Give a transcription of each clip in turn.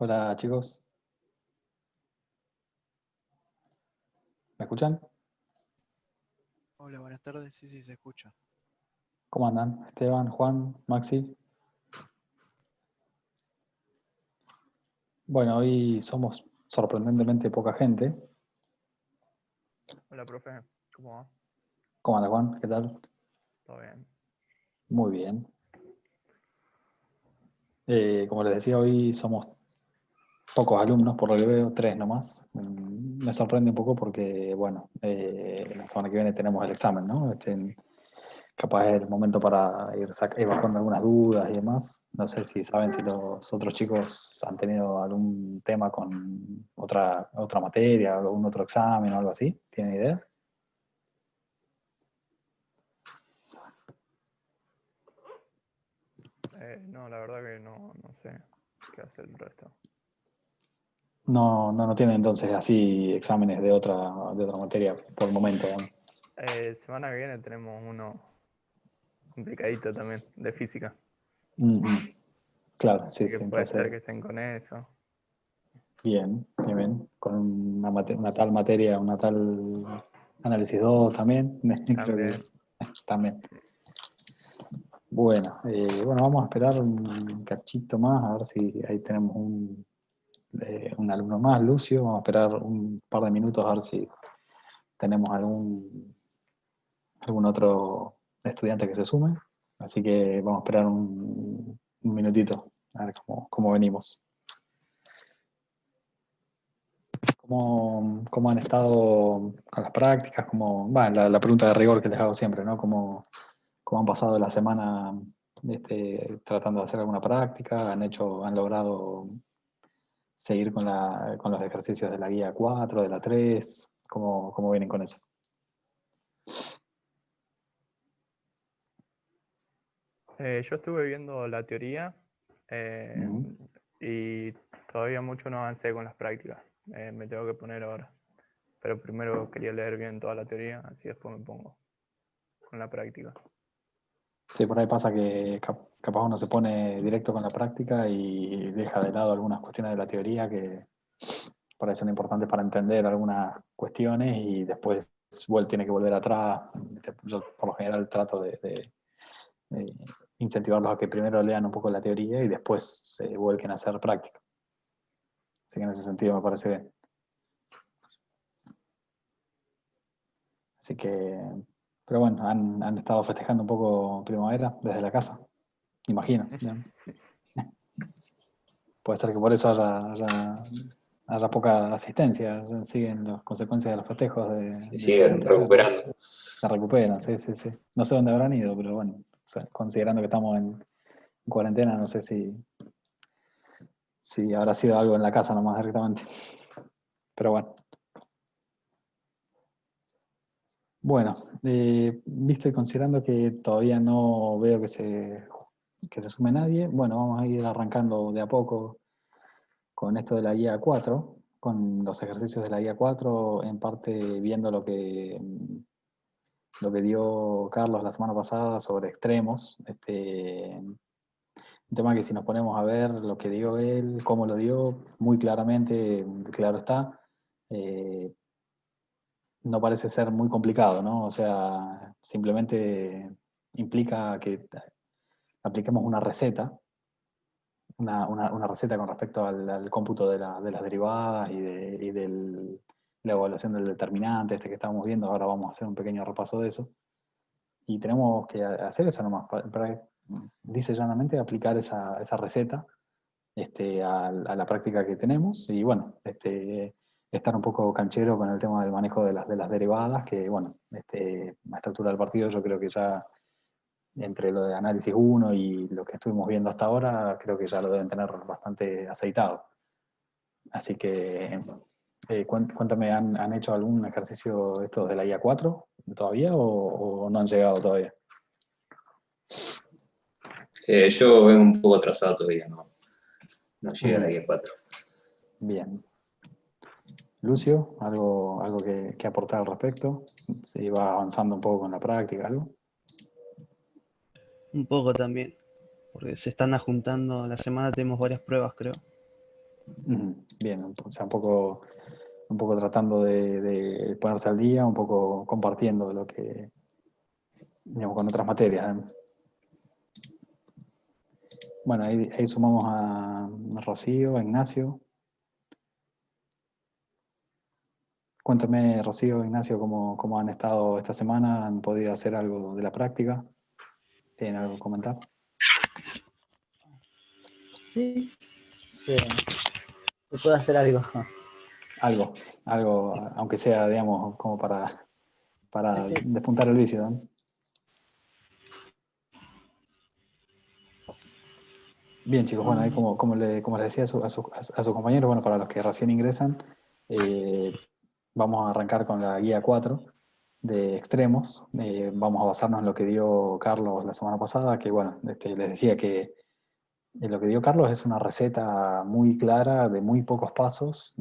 Hola chicos, ¿me escuchan? Hola, buenas tardes. Sí, sí, se escucha. ¿Cómo andan? Esteban, Juan, Maxi. Bueno, hoy somos sorprendentemente poca gente. Hola, profe, ¿cómo va? ¿Cómo anda Juan? ¿Qué tal? ¿Todo bien? Muy bien. Como les decía, hoy somos pocos alumnos, por lo que veo, tres nomás. Me sorprende un poco porque, bueno, la semana que viene tenemos el examen, ¿no? Capaz es el momento para ir bajando algunas dudas y demás. No sé si saben si los otros chicos han tenido algún tema con otra materia, algún otro examen o algo así. ¿Tienen idea? No, la verdad que no sé qué hacer el resto. No tienen entonces así exámenes de otra materia por el momento, ¿no? Semana que viene tenemos uno complicadito también, de física. Mm, claro, sí, Así que sí. puede ser Entonces, que estén con eso. bien, bien, bien. Con una tal materia, una tal análisis 2 también. Creo que También. también. Bueno, vamos a esperar un cachito más, a ver si ahí tenemos un alumno más, Lucio. Vamos a esperar un par de minutos a ver si tenemos algún otro estudiante que se sume. Así que vamos a esperar un minutito, a ver cómo venimos. ¿Cómo han estado con las prácticas? La pregunta de rigor que les hago siempre, ¿no? ¿Cómo han pasado la semana tratando de hacer alguna práctica? ¿Han logrado seguir con los ejercicios de la guía 4 de la 3? ¿Cómo vienen con eso? Yo estuve viendo la teoría eh, Ujú. y todavía mucho no avancé con las prácticas. Me tengo que poner ahora. Pero primero quería leer bien toda la teoría, así después me pongo con la práctica. Sí, por ahí pasa que capaz uno se pone directo con la práctica y deja de lado algunas cuestiones de la teoría que por ahí son importantes para entender algunas cuestiones y después tiene que volver atrás. Yo por lo general trato de incentivarlos a que primero lean un poco la teoría y después se vuelquen a hacer práctica. Así que en ese sentido me parece bien. Así que, pero bueno, han estado festejando un poco primavera desde la casa, imagino. ¿No? Puede ser que por eso haya poca asistencia, siguen las consecuencias de los festejos Se de fin de siguen año. recuperando. Se recuperan, sí, sí, sí. No sé dónde habrán ido, pero bueno, o sea, considerando que estamos en cuarentena, no sé si habrá sido algo en la casa nomás directamente. Pero bueno. Bueno, visto y considerando que todavía no veo que se sume nadie, bueno, vamos a ir arrancando de a poco con esto de la guía 4, con los ejercicios de la guía 4, en parte viendo lo que dio Carlos la semana pasada sobre extremos. Un tema que si nos ponemos a ver lo que dio él, cómo lo dio, muy claramente, claro está, eh, no parece ser muy complicado, ¿no? O sea, simplemente implica que apliquemos una receta, una receta con respecto al cómputo de las derivadas y la evaluación del determinante que estábamos viendo. Ahora vamos a hacer un pequeño repaso de eso. Y tenemos que hacer eso nomás, dice llanamente aplicar esa receta a la práctica que tenemos y bueno, estar un poco canchero con el tema del manejo de las derivadas, que bueno, a esta altura del partido yo creo que ya entre lo de análisis 1 y lo que estuvimos viendo hasta ahora, creo que ya lo deben tener bastante aceitado. Así que cuéntame, ¿han hecho algún ejercicio estos de la IA 4 todavía o no han llegado todavía? Yo vengo un poco atrasado todavía, no llegué a la Ujú. guía 4. Bien. Lucio, ¿algo que aportar al respecto? Si va avanzando un poco con la práctica, algo. Un poco también, porque se están juntando, la semana tenemos varias pruebas, creo. Bien, o sea, un poco tratando de ponerse al día, un poco compartiendo lo que, digamos, con otras materias. Bueno, ahí sumamos a Rocío, a Ignacio. Cuéntame, Rocío, Ignacio, cómo han estado esta semana. ¿Han podido hacer algo de la práctica? ¿Tienen algo que comentar? Sí, se puede hacer algo. Algo, aunque sea, digamos, como para Sí, sí. despuntar el vicio, ¿no? Bien, chicos, bueno, ahí como les decía a sus compañeros, bueno, para los que recién ingresan, vamos a arrancar con la guía 4 de extremos. Vamos a basarnos en lo que dio Carlos la semana pasada, que bueno, les decía que lo que dio Carlos es una receta muy clara de muy pocos pasos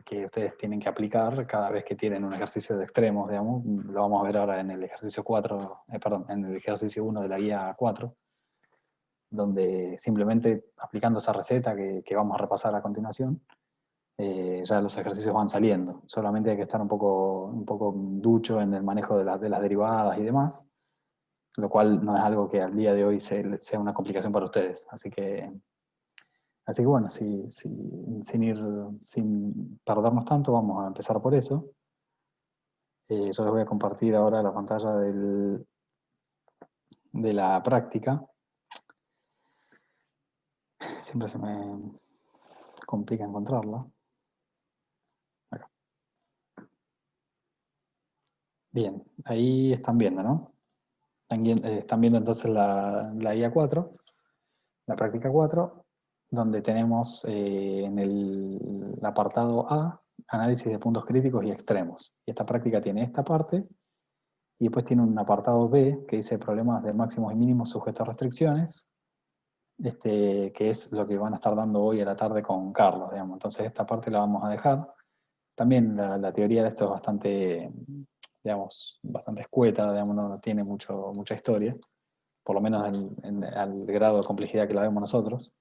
que ustedes tienen que aplicar cada vez que tienen un ejercicio de extremos, digamos. Lo vamos a ver ahora en el ejercicio 4, perdón, en el ejercicio 1 de la guía 4, donde simplemente aplicando esa receta que vamos a repasar a continuación, ya los ejercicios van saliendo. Solamente hay que estar un poco ducho en el manejo de las derivadas y demás, lo cual no es algo que al día de hoy sea una complicación para ustedes. Así que bueno, sin perdernos tanto, vamos a empezar por eso. Yo les voy a compartir ahora la pantalla de la práctica. Siempre se me complica encontrarla. Acá. Bien, ahí están viendo, ¿no? Están viendo entonces la guía 4, la práctica 4, donde tenemos en el apartado A, análisis de puntos críticos y extremos. Y esta práctica tiene esta parte, y después tiene un apartado B, que dice problemas de máximos y mínimos sujetos a restricciones, que es lo que van a estar dando hoy a la tarde con Carlos, digamos. Entonces esta parte la vamos a dejar. También la teoría de esto es bastante, digamos, bastante escueta, digamos, no tiene mucha historia, por lo menos al grado de complejidad que la vemos nosotros.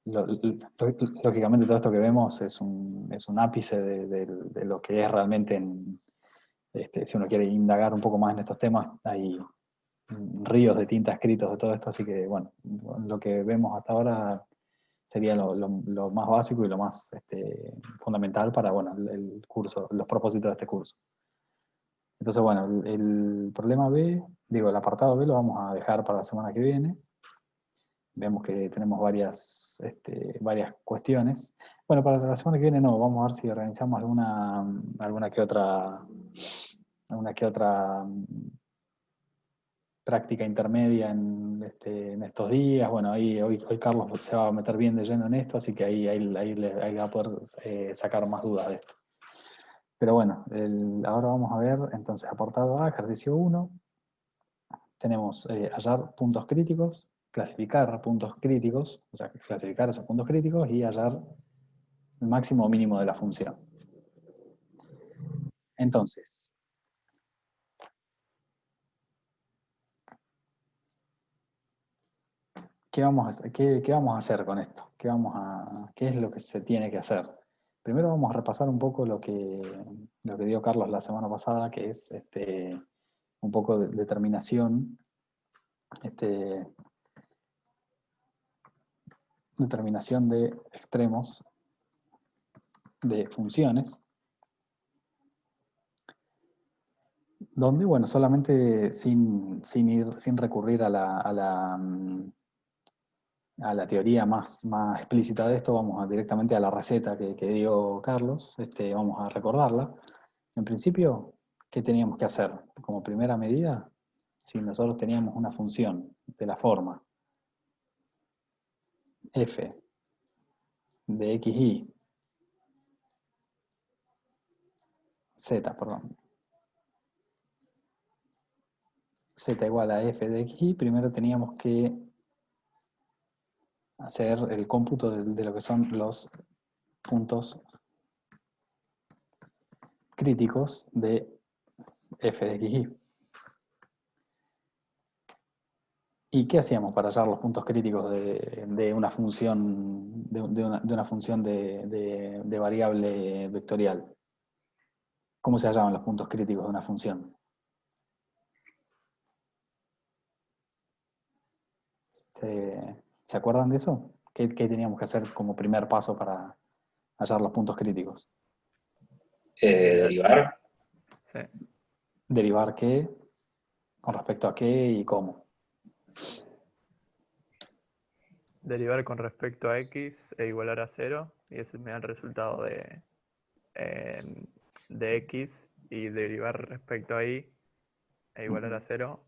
Lógicamente todo esto que vemos es un ápice de lo que es realmente, si uno quiere indagar un poco más en estos temas, hay ríos de tinta escritos de todo esto, así que bueno, lo que vemos hasta ahora sería lo más básico y lo más fundamental para bueno, el curso, los propósitos de este curso. Entonces bueno, el problema B, el apartado B lo vamos a dejar para la semana que viene. Vemos que tenemos varias cuestiones. Bueno, para la semana que viene no, vamos a ver si organizamos alguna que otra práctica intermedia en estos días. Bueno, hoy Carlos se va a meter bien de lleno en esto, así que ahí va a poder sacar más dudas de esto. Pero bueno, ahora vamos a ver, entonces, apartado A, ejercicio 1. Tenemos hallar puntos críticos, clasificar puntos críticos, o sea, clasificar esos puntos críticos y hallar el máximo o mínimo de la función. Entonces, ¿qué vamos a hacer con esto? ¿Qué es lo que se tiene que hacer? Primero vamos a repasar un poco lo que dio Carlos la semana pasada, que es un poco de determinación, determinación de extremos de funciones, donde, bueno, solamente sin recurrir a la teoría más explícita de esto, vamos directamente a la receta que dio Carlos, vamos a recordarla. En principio, ¿qué teníamos que hacer? Como primera medida, si nosotros teníamos una función de la forma f de xy, z igual a f de xy, primero teníamos que hacer el cómputo de lo que son los puntos críticos de f de xy. ¿Y qué hacíamos para hallar los puntos críticos de una función, de una función de variable vectorial? ¿Cómo se hallaban los puntos críticos de una función? ¿Se acuerdan de eso? ¿Qué teníamos que hacer como primer paso para hallar los puntos críticos? Derivar. Sí. ¿Derivar qué? ¿Con respecto a qué y cómo? Derivar con respecto a x e igualar a 0, y ese me da el resultado de x, y derivar respecto a y e igualar a 0,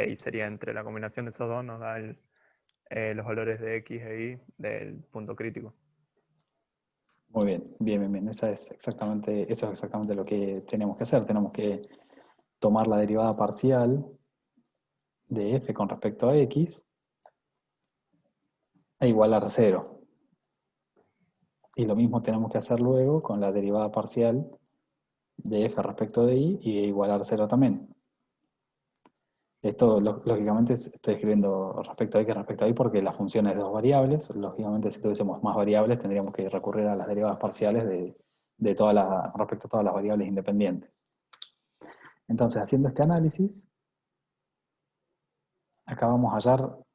y sería entre la combinación de esos dos, nos da los valores de x e y del punto crítico. Muy bien, bien, bien. Eso es exactamente lo que tenemos que hacer. Tenemos que tomar la derivada parcial de f con respecto a x e igualar a 0. Y lo mismo tenemos que hacer luego con la derivada parcial de f respecto de y igualar a 0 también. Esto, lógicamente, estoy escribiendo respecto a x respecto a y porque la función es de dos variables. Lógicamente, si tuviésemos más variables, tendríamos que recurrir a las derivadas parciales respecto a todas las variables independientes. Entonces, haciendo este análisis, acá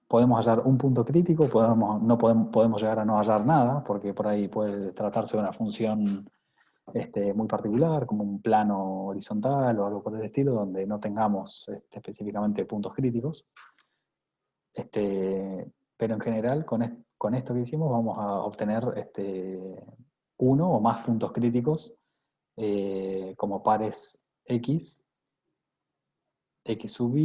podemos hallar un punto crítico, podemos llegar a no hallar nada, porque por ahí puede tratarse de una función muy particular, como un plano horizontal o algo por el estilo, donde no tengamos específicamente puntos críticos. Pero en general, con esto que hicimos, vamos a obtener uno o más puntos críticos como pares x sub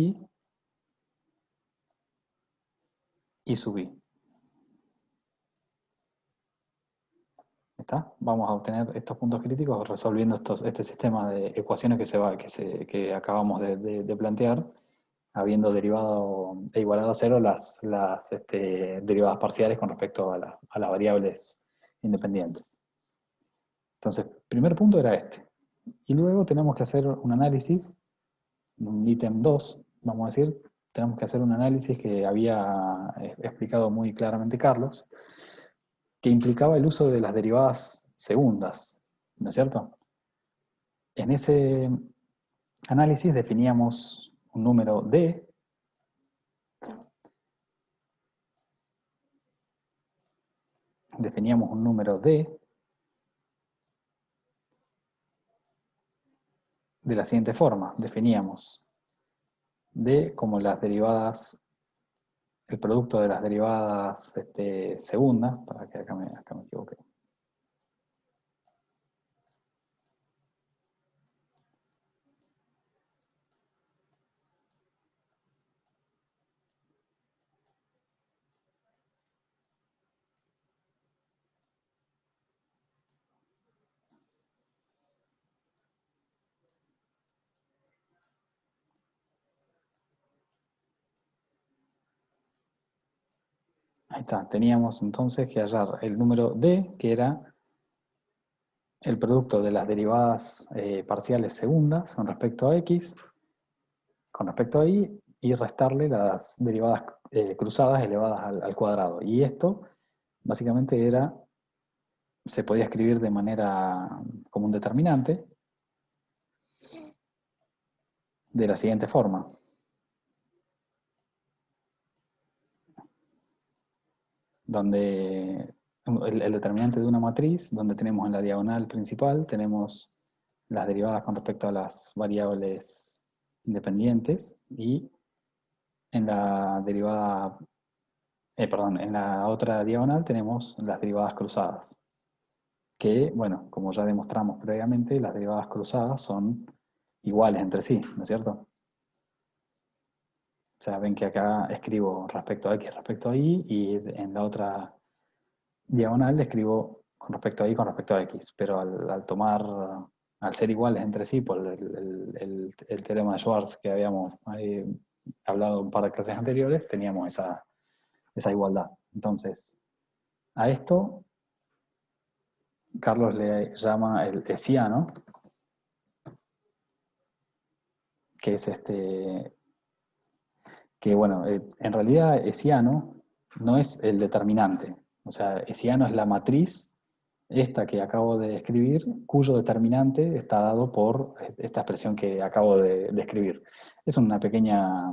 y sub i. ¿Está? Vamos a obtener estos puntos críticos resolviendo este sistema de ecuaciones que acabamos de plantear, habiendo derivado e igualado a 0 las derivadas parciales con respecto a las variables independientes. Entonces, primer punto era este. Y luego tenemos que hacer un análisis, un ítem 2, vamos a decir, tenemos que hacer un análisis que había explicado muy claramente Carlos, que implicaba el uso de las derivadas segundas, ¿no es cierto? En ese análisis definíamos un número D, de la siguiente forma. Definíamos D como las derivadas, el producto de las derivadas segundas, para que acá me equivoqué. Ahí está, teníamos entonces que hallar el número D, que era el producto de las derivadas parciales segundas con respecto a x, con respecto a y restarle las derivadas cruzadas elevadas al cuadrado. Y esto básicamente se podía escribir de manera como un determinante de la siguiente forma. Donde el determinante de una matriz, donde tenemos en la diagonal principal, tenemos las derivadas con respecto a las variables independientes, y en la en la otra diagonal tenemos las derivadas cruzadas. Que, bueno, como ya demostramos previamente, las derivadas cruzadas son iguales entre sí, ¿no es cierto? O sea, ven que acá escribo respecto a x, respecto a y, y en la otra diagonal le escribo con respecto a y, con respecto a x, pero al ser iguales entre sí por el teorema de Schwarz que habíamos hablado un par de clases anteriores, teníamos esa igualdad. Entonces, a esto Carlos le llama el hessiano, que es que bueno, en realidad Hessiano no es el determinante. O sea, Hessiano es la matriz, esta que acabo de escribir, cuyo determinante está dado por esta expresión que acabo de escribir. Es una pequeña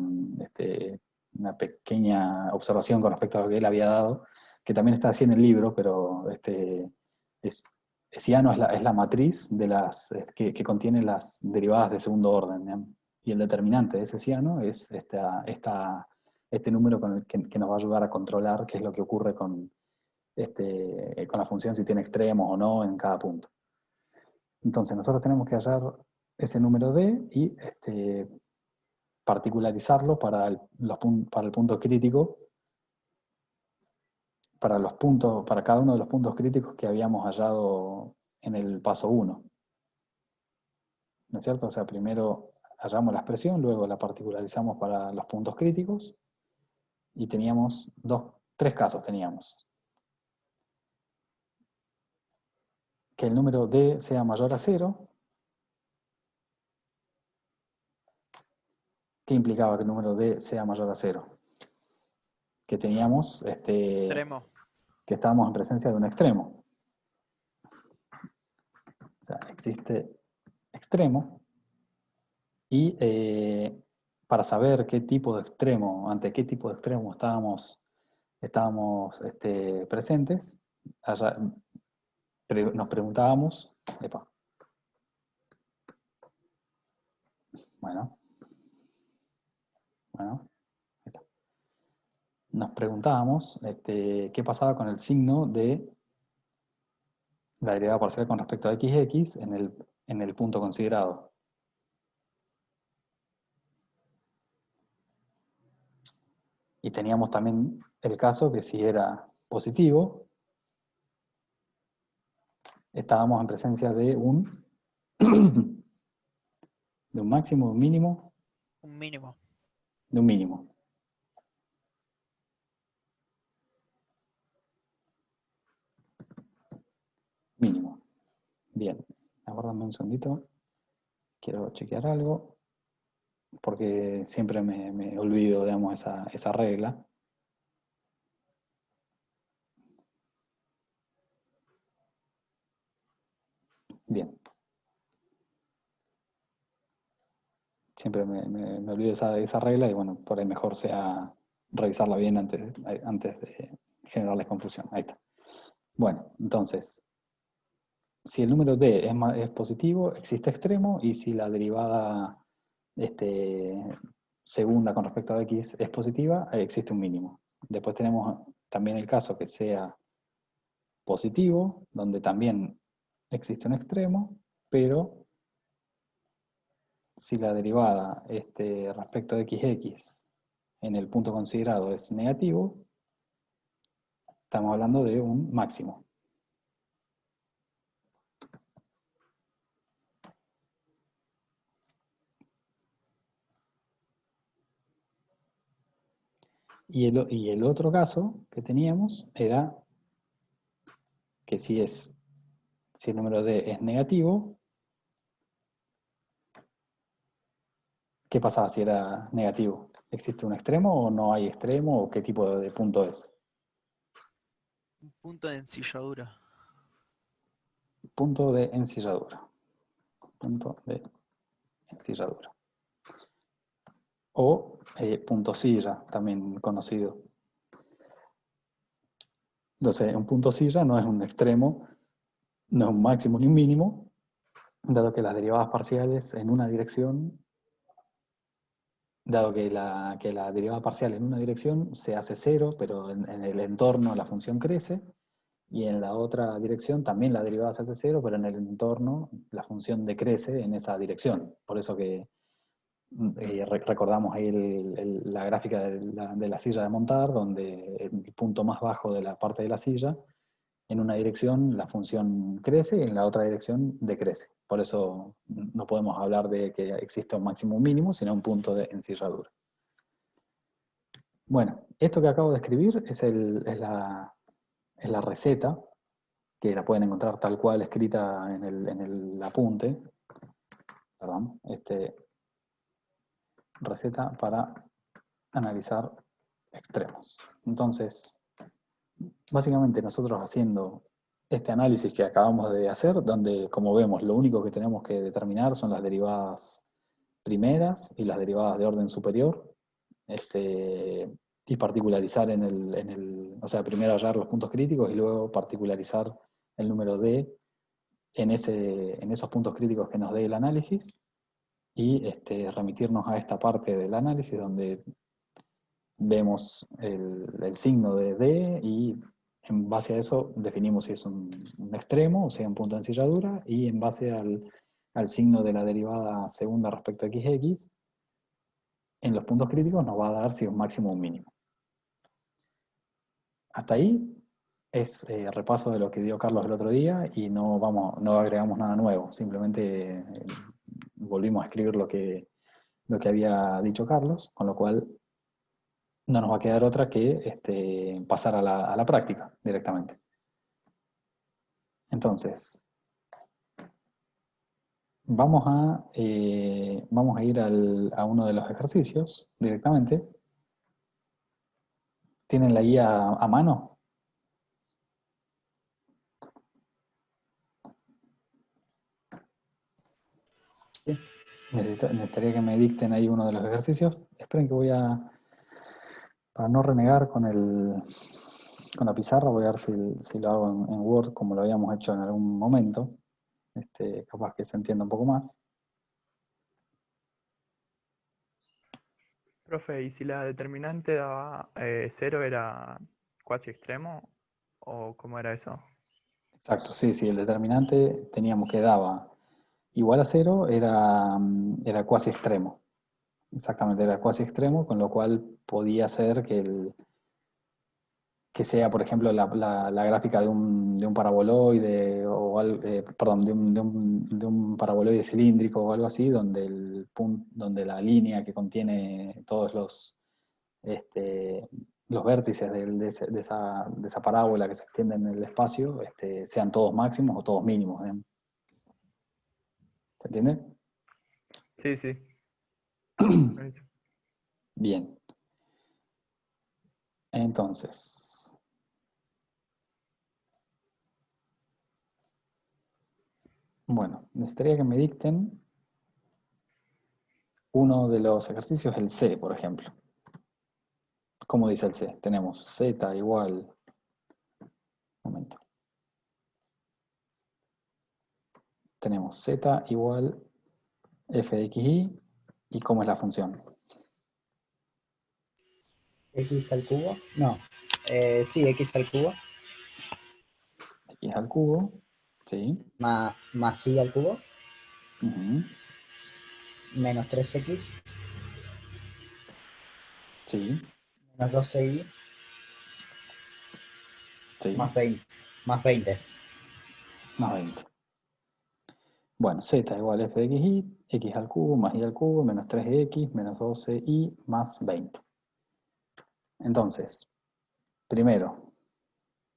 observación con respecto a lo que él había dado, que también está así en el libro, pero Hessiano es la matriz de que contiene las derivadas de segundo orden, ¿no? Y el determinante de ese Hessiano es este número con el que nos va a ayudar a controlar qué es lo que ocurre con la función, si tiene extremos o no en cada punto. Entonces nosotros tenemos que hallar ese número D y particularizarlo para el punto crítico, para cada uno de los puntos críticos que habíamos hallado en el paso 1. ¿No es cierto? O sea, primero hallamos la expresión, luego la particularizamos para los puntos críticos, y teníamos tres casos teníamos. Que el número D sea mayor a 0. ¿Qué implicaba que el número D sea mayor a 0? Que teníamos Extremo. que estábamos en presencia de un extremo. O sea, existe extremo, y para saber ante qué tipo de extremo estábamos presentes, nos preguntábamos, nos preguntábamos qué pasaba con el signo de la derivada parcial con respecto a xx en el punto considerado. Y teníamos también el caso que si era positivo, estábamos en presencia de un máximo, de un mínimo. Un mínimo. De un mínimo. Mínimo. Bien. Aguárdame un segundito. Quiero chequear algo, porque siempre me olvido, digamos, esa regla. Bien. Siempre me olvido esa regla, y bueno, por ahí mejor sea revisarla bien antes de generarles confusión. Ahí está. Bueno, entonces, si el número D es positivo, existe extremo, y si la derivada segunda con respecto a x es positiva, existe un mínimo. Después tenemos también el caso que sea positivo, donde también existe un extremo, pero si la derivada respecto de xx en el punto considerado es negativo, estamos hablando de un máximo. Y el otro caso que teníamos era que si el número D es negativo, ¿qué pasaba si era negativo? ¿Existe un extremo o no hay extremo, o qué tipo de punto es? Un punto de ensilladura. Punto de ensilladura. Punto de ensilladura. O punto silla, también conocido. Entonces, un punto silla no es un extremo, no es un máximo ni un mínimo, dado que las derivadas parciales en una dirección, dado que la derivada parcial en una dirección se hace cero, pero en el entorno la función crece, y en la otra dirección también la derivada se hace cero, pero en el entorno la función decrece en esa dirección. Por eso que recordamos ahí la gráfica de la silla de montar, donde el punto más bajo de la parte de la silla, en una dirección la función crece y en la otra dirección decrece. Por eso no podemos hablar de que exista un máximo o un mínimo, sino un punto de ensilladura. Bueno, esto que acabo de escribir es la receta, que la pueden encontrar tal cual escrita en el apunte. Perdón. Receta para analizar extremos. Entonces, básicamente nosotros haciendo este análisis que acabamos de hacer, donde como vemos lo único que tenemos que determinar son las derivadas primeras y las derivadas de orden superior, y particularizar o sea, primero hallar los puntos críticos y luego particularizar el número D en esos puntos críticos que nos dé el análisis, y remitirnos a esta parte del análisis donde vemos el signo de D y en base a eso definimos si es un extremo, o sea, un punto de ensilladura, y en base al signo de la derivada segunda respecto a xx, en los puntos críticos nos va a dar si es un máximo o un mínimo. Hasta ahí es repaso de lo que dio Carlos el otro día y no agregamos nada nuevo, simplemente volvimos a escribir lo que había dicho Carlos, con lo cual no nos va a quedar otra que pasar a la práctica directamente. Entonces, vamos a ir a uno de los ejercicios directamente. ¿Tienen la guía a mano? Sí. Necesitaría que me dicten ahí uno de los ejercicios. Esperen que para no renegar con la pizarra, voy a ver si lo hago en Word como lo habíamos hecho en algún momento. Capaz que se entienda un poco más. Profe, ¿y si la determinante daba 0 era cuasi extremo? ¿O cómo era eso? Exacto, sí, el determinante teníamos que daba igual a 0, era cuasi extremo. Exactamente, era cuasi extremo, con lo cual podía ser que sea, por ejemplo, la gráfica de un paraboloide, perdón, de un paraboloide cilíndrico o algo así, donde la línea que contiene todos los vértices de esa parábola que se extiende en el espacio sean todos máximos o todos mínimos. ¿Se entiende? Sí, sí. Bien. Entonces, bueno, necesitaría que me dicten uno de los ejercicios, el C, por ejemplo. ¿Cómo dice el C? Tenemos Z igual... Un momento. Tenemos Z igual f de xy, ¿y cómo es la función? X al cubo, no, sí, X al cubo, X al cubo, ¿sí? más Y al cubo, Ujú, menos 3X, sí, menos 12Y, sí, más 20, más 20. más 20. Bueno, Z igual f de xy, x al cubo más y al cubo, menos 3x, menos 12y, más 20. Entonces, primero,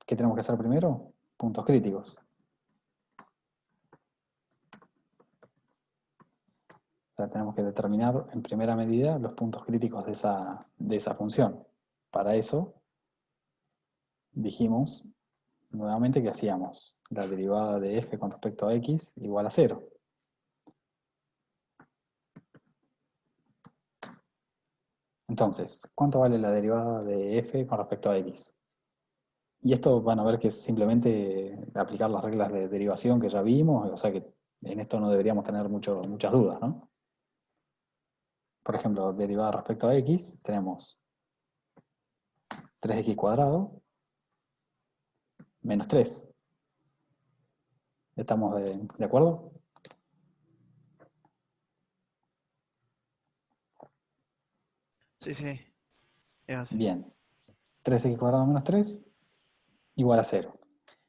¿qué tenemos que hacer primero? Puntos críticos. O sea, tenemos que determinar en primera medida los puntos críticos de esa función. Para eso, dijimos nuevamente que hacíamos la derivada de f con respecto a x igual a 0. Entonces, ¿cuánto vale la derivada de f con respecto a x? Y esto van a ver que es simplemente aplicar las reglas de derivación que ya vimos, o sea que en esto no deberíamos tener muchas dudas, ¿no? Por ejemplo, derivada respecto a x, tenemos 3x cuadrado menos 3. ¿Estamos de acuerdo? Sí, sí, es así. Bien. 3x cuadrado menos 3 igual a 0.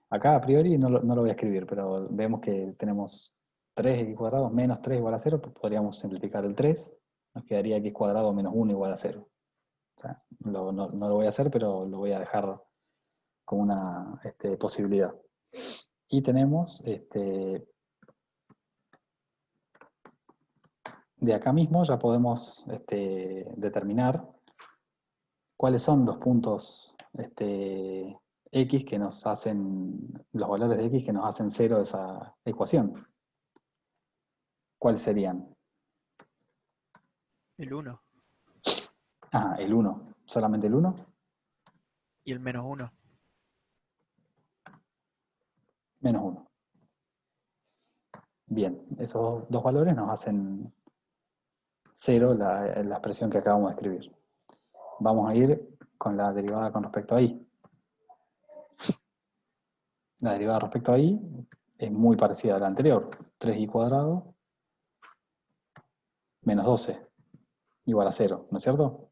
Acá a priori no lo voy a escribir, pero vemos que tenemos 3x cuadrado menos 3 igual a 0, pues podríamos simplificar el 3, nos quedaría x cuadrado menos 1 igual a 0. O sea, no lo voy a hacer, pero lo voy a dejar como una posibilidad. Y tenemos, de acá mismo ya podemos determinar ¿cuáles son los puntos x que nos hacen, los valores de x que nos hacen 0 esa ecuación? ¿Cuáles serían? El 1 Ah, el 1. ¿Solamente el 1? y el -1. Menos 1. Bien, esos dos valores nos hacen 0 la expresión que acabamos de escribir. Vamos a ir con la derivada con respecto a y. La derivada respecto a y es muy parecida a la anterior. 3y² menos 12 igual a 0, ¿no es cierto?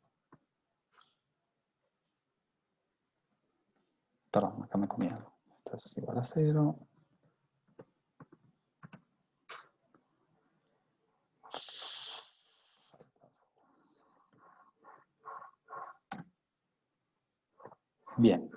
Perdón, acá me comí algo. Esto es igual a 0. Bien.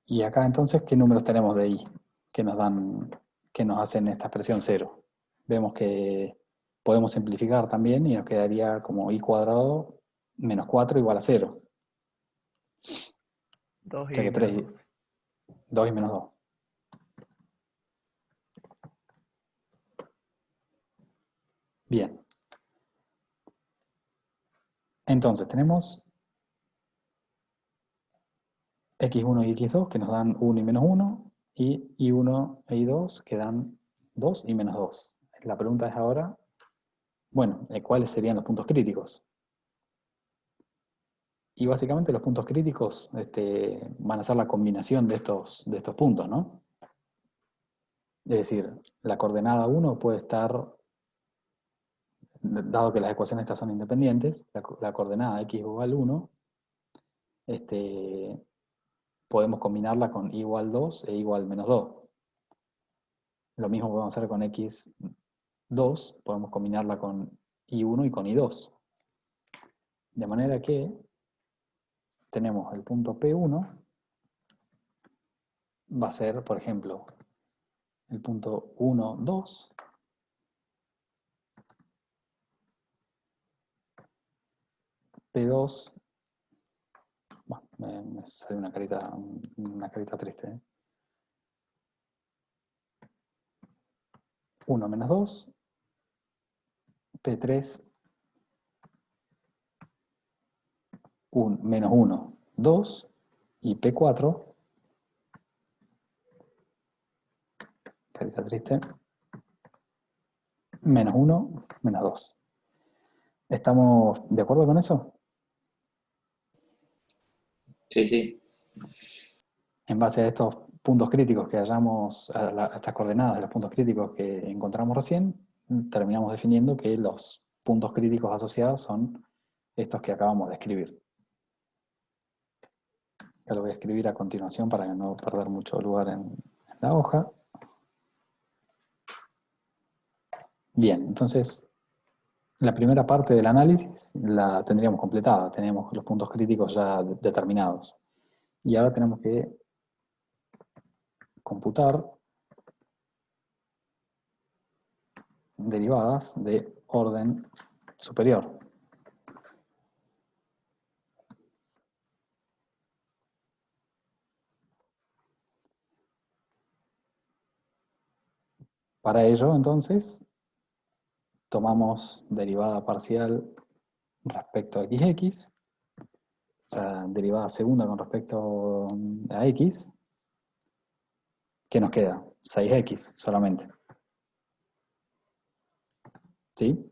Y acá entonces, ¿qué números tenemos de i que nos dan, que nos hacen esta expresión 0? Vemos que podemos simplificar también y nos quedaría como i² menos 4 igual a 0. 2 O sea y que menos 3, 2. 2 y menos 2. Bien. Entonces tenemos x1 y x2 que nos dan 1 y menos 1, y i1 e i2 que dan 2 y menos 2. La pregunta es ahora, bueno, ¿cuáles serían los puntos críticos? Y básicamente los puntos críticos van a ser la combinación de estos puntos, ¿no? Es decir, la coordenada 1 puede estar, dado que las ecuaciones estas son independientes, la coordenada x igual 1, podemos combinarla con y igual 2 e igual menos 2. Lo mismo podemos hacer con x2, podemos combinarla con i1 y con i2. De manera que tenemos el punto P1, va a ser, por ejemplo, el punto 1, 2, P2, bueno, me sale una carita triste, ¿eh? 1 menos 2, P3, menos 1, 2, y P4, carita triste, menos 1, menos 2. ¿Estamos de acuerdo con eso? Sí, sí. En base a estos puntos críticos que hayamos, a estas coordenadas de los puntos críticos que encontramos recién, terminamos definiendo que los puntos críticos asociados son estos que acabamos de escribir. Ya lo voy a escribir a continuación para no perder mucho lugar en la hoja. Bien, entonces la primera parte del análisis la tendríamos completada, tenemos los puntos críticos ya determinados. Y ahora tenemos que computar derivadas de orden superior. Para ello, entonces, tomamos derivada parcial respecto a xx, o sea, derivada segunda con respecto a x. ¿Qué nos queda? 6x solamente. ¿Sí?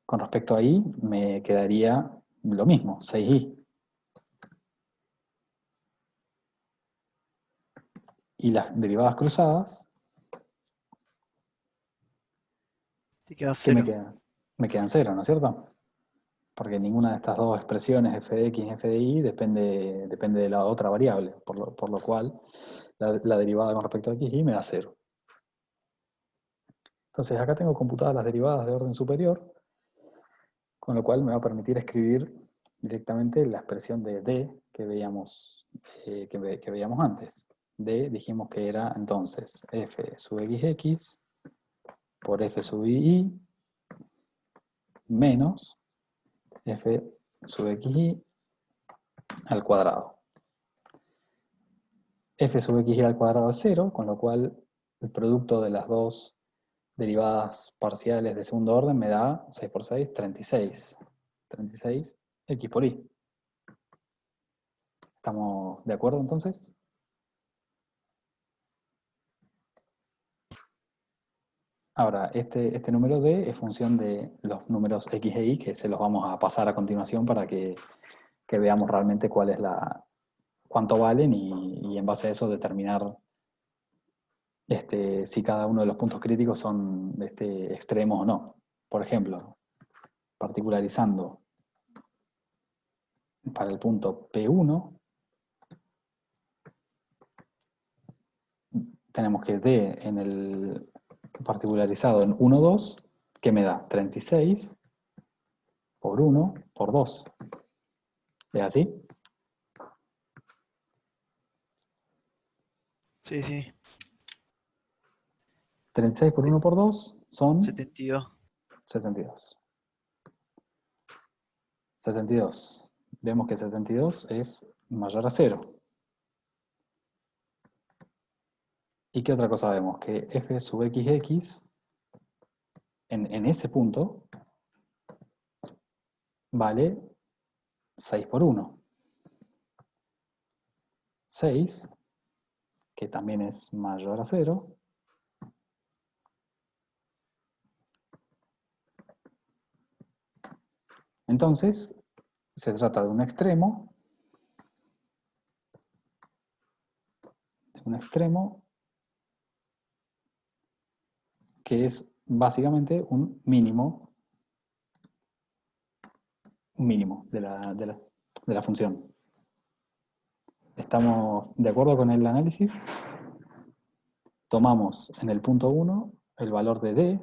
Con respecto a y, me quedaría lo mismo, 6y. Y las derivadas cruzadas, Te queda ¿qué me 0. quedan? Me quedan 0, ¿no es cierto? Porque ninguna de estas dos expresiones, f de x y f de y, depende de la otra variable, por lo cual la derivada con respecto a x y me da 0. Entonces acá tengo computadas las derivadas de orden superior. Con lo cual me va a permitir escribir directamente la expresión de D que veíamos, que veíamos antes. D dijimos que era entonces f sub xx por f sub i menos f sub xy al cuadrado. F sub xy al cuadrado es 0, con lo cual el producto de las dos derivadas parciales de segundo orden me da 6 por 6, 36. 36 x por y. ¿Estamos de acuerdo entonces? Ahora, este número D es función de los números x e y que se los vamos a pasar a continuación para que veamos realmente cuál es cuánto valen y en base a eso determinar si cada uno de los puntos críticos son extremos o no. Por ejemplo, particularizando para el punto P1, tenemos que D en el particularizado en 1, 2, que me da 36 por 1 por 2. ¿Es así? Sí, sí. 36 por 1 por 2 son 72. 72. 72. Vemos que 72 es mayor a 0. ¿Y qué otra cosa vemos? Que f sub xx en ese punto vale 6 por 1. 6, que también es mayor a 0. Entonces, se trata de un extremo que es básicamente un mínimo de la función. ¿Estamos de acuerdo con el análisis? Tomamos en el punto 1 el valor de D,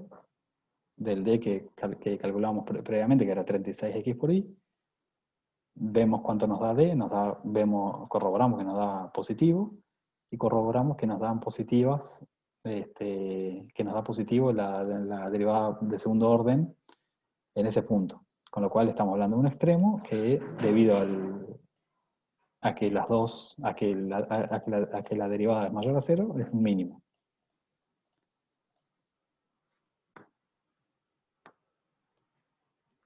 del D que calculamos previamente, que era 36x por y. Vemos cuánto nos da D, corroboramos que nos da positivo, y corroboramos que nos dan positivas, que nos da positivo la derivada de segundo orden en ese punto. Con lo cual estamos hablando de un extremo que, debido a que la derivada es mayor a 0, es un mínimo.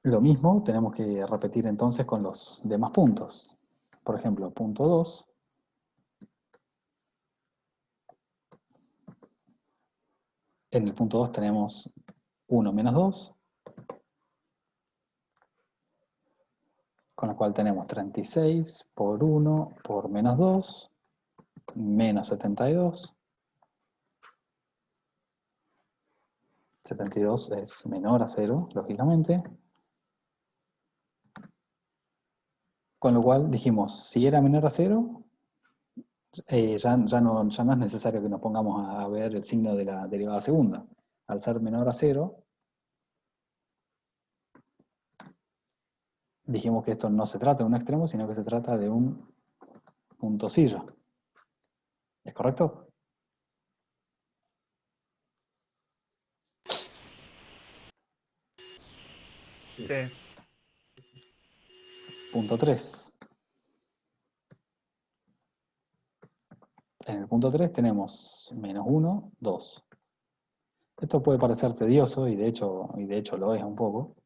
Lo mismo tenemos que repetir entonces con los demás puntos. Por ejemplo, punto 2. En el punto 2 tenemos 1 menos 2. Con lo cual tenemos 36 por 1 por menos 2, menos 72. 72 es menor a 0, lógicamente. Con lo cual dijimos, si era menor a 0, ya no es necesario que nos pongamos a ver el signo de la derivada segunda. Al ser menor a 0, dijimos que esto no se trata de un extremo, sino que se trata de un punto silla. ¿Es correcto? Sí. Punto 3. En el punto 3 tenemos menos 1, 2. Esto puede parecer tedioso, y de hecho lo es un poco,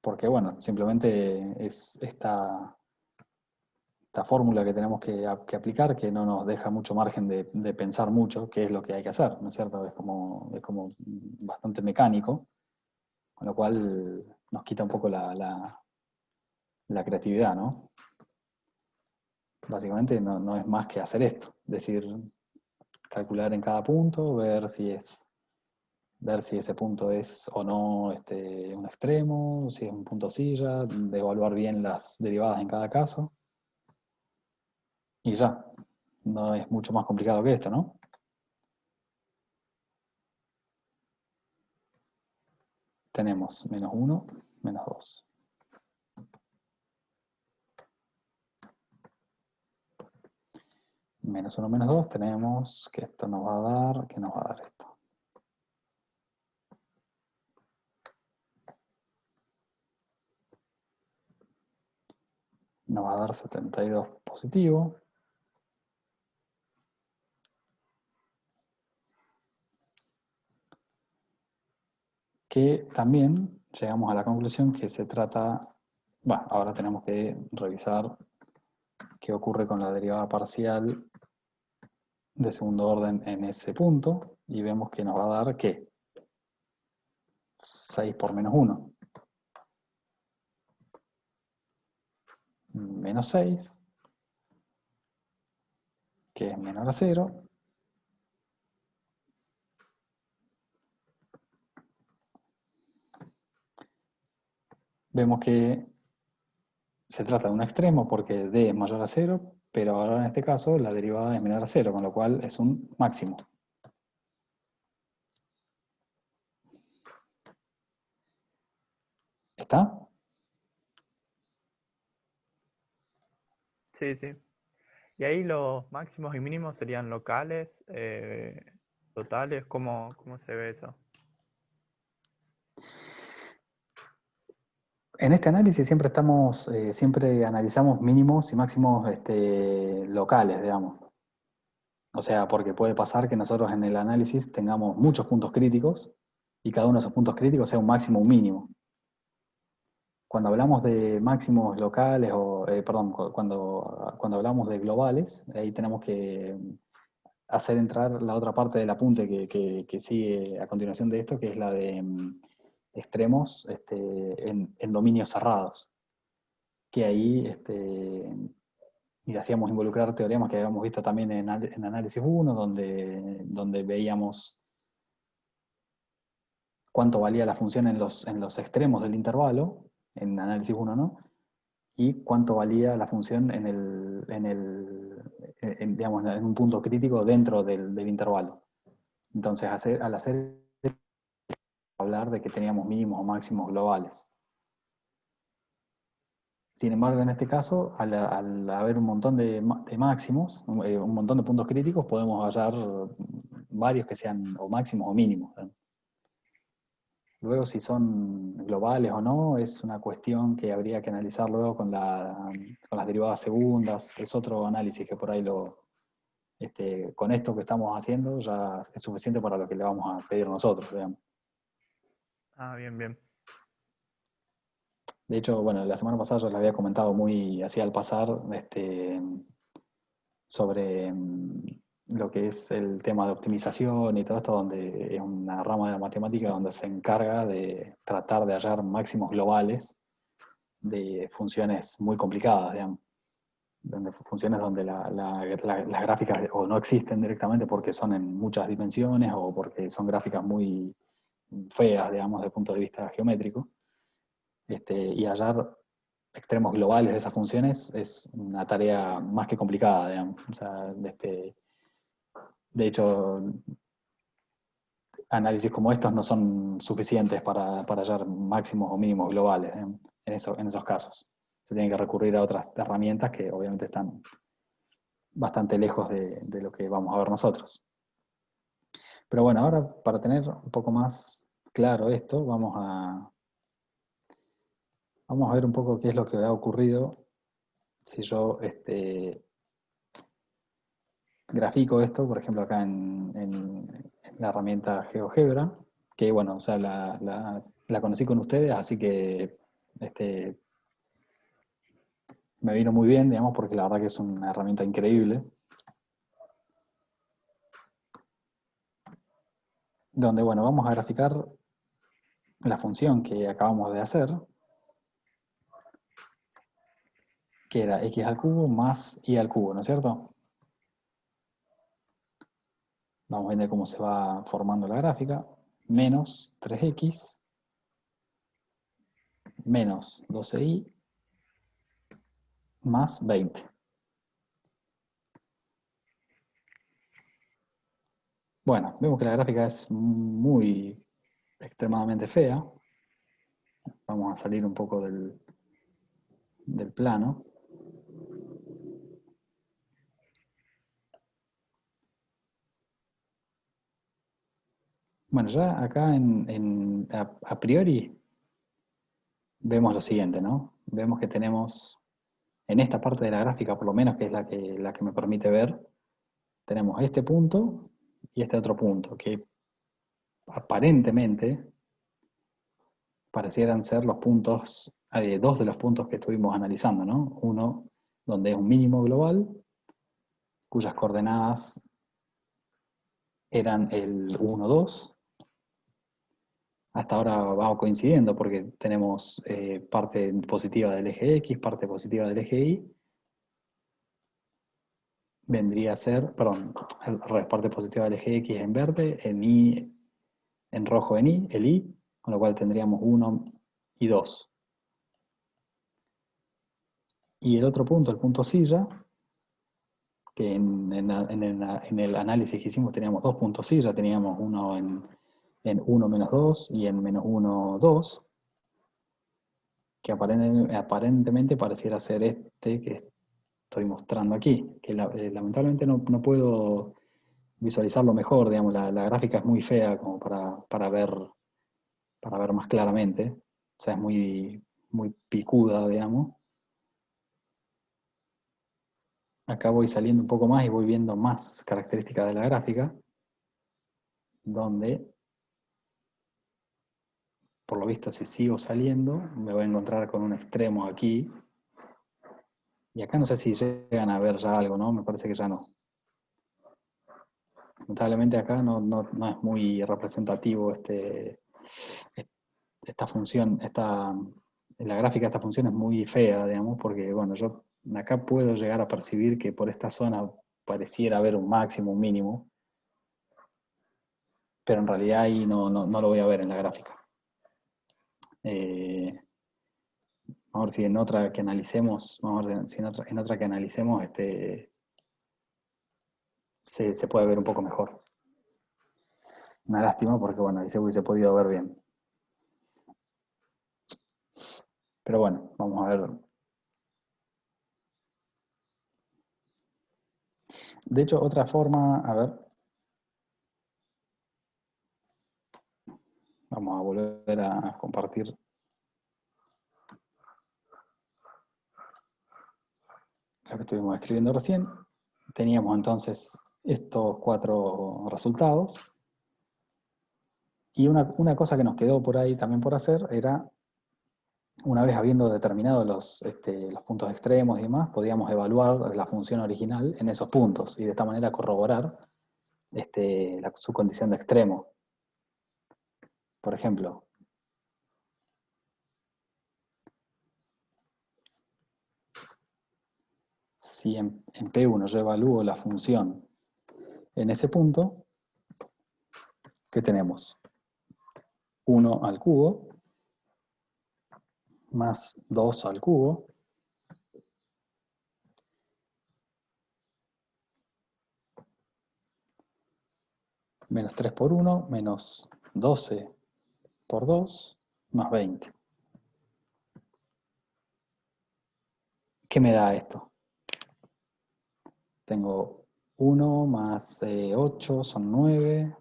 porque bueno, simplemente es esta fórmula que tenemos que aplicar, que no nos deja mucho margen de pensar mucho qué es lo que hay que hacer, ¿no es cierto? Es como bastante mecánico, con lo cual nos quita un poco la creatividad, ¿no? Básicamente no es más que hacer esto, es decir, calcular en cada punto, ver si ese punto es o no un extremo, si es un punto silla, de evaluar bien las derivadas en cada caso. Y ya, no es mucho más complicado que esto, ¿no? Tenemos menos 1, menos 2. Menos 1, menos 2, tenemos que esto nos va a dar, ¿qué nos va a dar esto? Nos va a dar 72 positivo. Que también llegamos a la conclusión que se trata, bueno, ahora tenemos que revisar qué ocurre con la derivada parcial de segundo orden en ese punto, y vemos que nos va a dar, ¿qué? 6 por menos 1. Menos 6, que es menor a 0. Vemos que se trata de un extremo porque d es mayor a 0, pero ahora en este caso la derivada es menor a 0, con lo cual es un máximo. ¿Está? Sí, sí. Y ahí los máximos y mínimos serían locales, totales, ¿cómo se ve eso? En este análisis siempre analizamos mínimos y máximos locales, digamos. O sea, porque puede pasar que nosotros en el análisis tengamos muchos puntos críticos y cada uno de esos puntos críticos sea un máximo o un mínimo. Cuando hablamos de máximos locales, cuando hablamos de globales, ahí tenemos que hacer entrar la otra parte del apunte que sigue a continuación de esto, que es la de extremos en dominios cerrados. Que ahí y hacíamos involucrar teoremas que habíamos visto también en análisis 1, donde veíamos cuánto valía la función en los extremos del intervalo, en análisis 1, ¿no? Y cuánto valía la función digamos, en un punto crítico dentro del intervalo. Entonces, al hablar de que teníamos mínimos o máximos globales. Sin embargo, en este caso, al haber un montón de máximos, un montón de puntos críticos, podemos hallar varios que sean o máximos o mínimos. Luego, si son globales o no, es una cuestión que habría que analizar luego con las derivadas segundas. Es otro análisis que por ahí con esto que estamos haciendo ya es suficiente para lo que le vamos a pedir nosotros, digamos. Ah, bien, bien. De hecho, bueno, la semana pasada yo les había comentado muy así al pasar sobre lo que es el tema de optimización y todo esto, donde es una rama de la matemática donde se encarga de tratar de hallar máximos globales de funciones muy complicadas, digamos. Funciones donde las gráficas o no existen directamente porque son en muchas dimensiones o porque son gráficas muy feas, digamos, desde el punto de vista geométrico. Y hallar extremos globales de esas funciones es una tarea más que complicada, digamos. O sea, de hecho, análisis como estos no son suficientes para hallar máximos o mínimos globales en esos casos. Se tiene que recurrir a otras herramientas que obviamente están bastante lejos de lo que vamos a ver nosotros. Pero bueno, ahora para tener un poco más claro esto, vamos a ver un poco qué es lo que ha ocurrido si yo grafico esto, por ejemplo, acá en la herramienta GeoGebra, que bueno, o sea, la conocí con ustedes, así que me vino muy bien, digamos, porque la verdad que es una herramienta increíble. Donde, bueno, vamos a graficar la función que acabamos de hacer, que era x al cubo más y al cubo, ¿no es cierto? Vamos viendo cómo se va formando la gráfica. Menos 3x menos 12y más 20. Bueno, vemos que la gráfica es muy extremadamente fea. Vamos a salir un poco del plano. Bueno, ya acá a priori vemos lo siguiente, ¿no? Vemos que tenemos, en esta parte de la gráfica por lo menos, que es la que me permite ver, tenemos este punto y este otro punto, que aparentemente parecieran ser los puntos, dos de los puntos que estuvimos analizando, ¿no? Uno donde es un mínimo global, cuyas coordenadas eran el 1, 2. Hasta ahora va coincidiendo porque tenemos parte positiva del eje X, parte positiva del eje Y. Vendría a ser, perdón, al revés, parte positiva del eje X en verde, en Y, en rojo en Y, el Y, con lo cual tendríamos 1 y 2. Y el otro punto, el punto silla, que en el análisis que hicimos teníamos dos puntos silla, teníamos uno en 1 menos 2 y en menos 1, 2, que aparentemente pareciera ser este que estoy mostrando aquí, que lamentablemente no puedo visualizarlo mejor, digamos, la gráfica es muy fea como para ver más claramente, o sea, es muy picuda, digamos. Acá voy saliendo un poco más y voy viendo más características de la gráfica, donde, por lo visto, si sigo saliendo, me voy a encontrar con un extremo aquí, y acá no sé si llegan a ver ya algo, ¿no? Me parece que ya no. Lamentablemente acá no es muy representativo esta función, en la gráfica esta función es muy fea, digamos, porque bueno, yo acá puedo llegar a percibir que por esta zona pareciera haber un máximo, un mínimo, pero en realidad ahí no lo voy a ver en la gráfica. Vamos a ver si en otra que analicemos, vamos a ver si en otra que analicemos se puede ver un poco mejor. Una lástima porque bueno, ahí se hubiese podido ver bien. Pero bueno, vamos a ver. De hecho, otra forma, a ver. Vamos a volver a compartir. Lo que estuvimos escribiendo recién. Teníamos entonces estos 4 resultados. Y una cosa que nos quedó por ahí también por hacer era, una vez habiendo determinado los puntos extremos y demás, podíamos evaluar la función original en esos puntos y de esta manera corroborar su condición de extremo. Por ejemplo, si en P1 yo evalúo la función en ese punto, ¿qué tenemos? 1 al cubo más 2 al cubo menos 3 por 1 menos 12 por 2 más 20. ¿Qué me da esto? Tengo 1 más 8 son 9,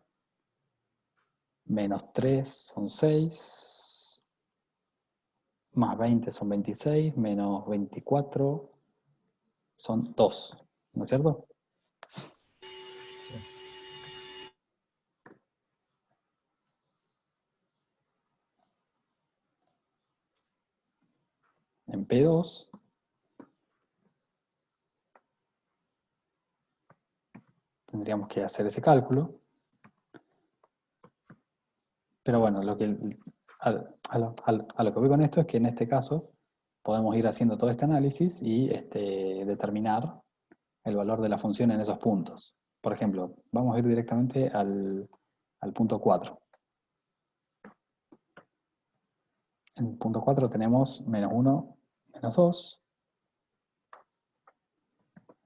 menos 3 son 6, más 20 son 26, menos 24 son 2, ¿no es cierto? Sí. En P2 tendríamos que hacer ese cálculo. Pero bueno, a lo que voy con esto es que en este caso podemos ir haciendo todo este análisis y determinar el valor de la función en esos puntos. Por ejemplo, vamos a ir directamente al punto 4. En el punto 4 tenemos menos 1, menos 2,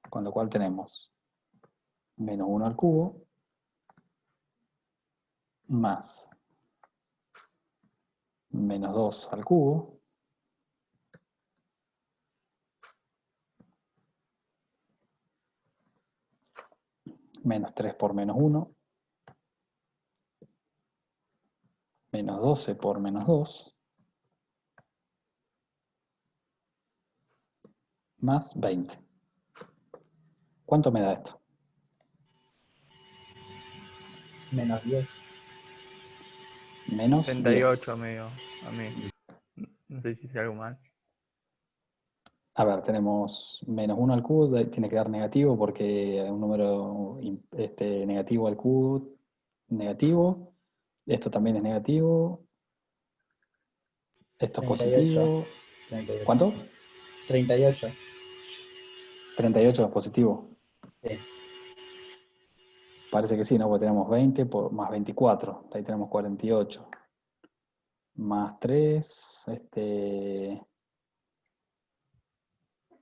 con lo cual tenemos menos 1 al cubo más menos 2 al cubo menos 3 por menos 1 Menos 12 por menos 2. Más 20. ¿Cuánto me da esto? Menos 10. Menos 38 10. medio a mí. No sé si hice algo mal. A ver, tenemos menos 1 al cubo, tiene que dar negativo porque un número negativo al cubo, negativo. Esto también es negativo. Esto es 38. positivo. 38. ¿Cuánto? 38. 38 es positivo. Sí. Parece que sí, ¿no? Porque tenemos 20 más 24. Ahí tenemos 48. Más 3,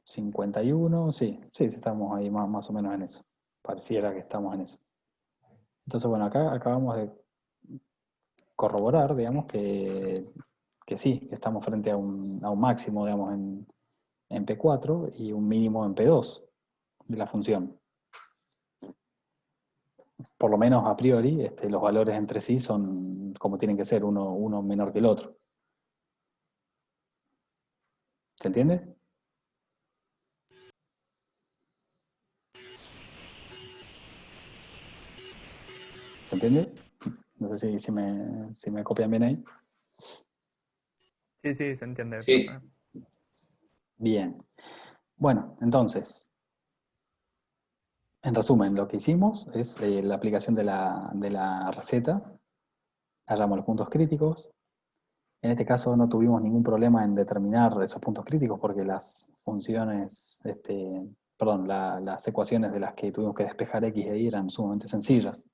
51. Sí, estamos ahí más o menos en eso. Pareciera que estamos en eso. Entonces, bueno, acá acabamos de corroborar, digamos, que sí, que estamos frente a un máximo, digamos, en P4 y un mínimo en P2 de la función. Por lo menos a priori, los valores entre sí son como tienen que ser, uno menor que el otro. ¿Se entiende? ¿Se entiende? No sé si me copian bien ahí. Sí, sí, se entiende, Sí. profe. Bien. Bueno, entonces, en resumen, lo que hicimos es la aplicación de la receta. Hallamos los puntos críticos. En este caso no tuvimos ningún problema en determinar esos puntos críticos porque las funciones, las ecuaciones de las que tuvimos que despejar X e Y eran sumamente sencillas.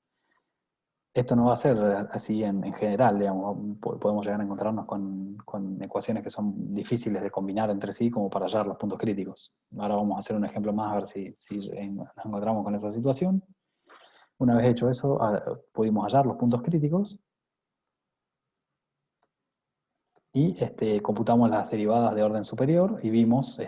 Esto no va a ser así en general, digamos, podemos llegar a encontrarnos con ecuaciones que son difíciles de combinar entre sí como para hallar los puntos críticos. Ahora vamos a hacer un ejemplo más a ver si nos encontramos con esa situación. Una vez hecho eso, pudimos hallar los puntos críticos y computamos las derivadas de orden superior y vimos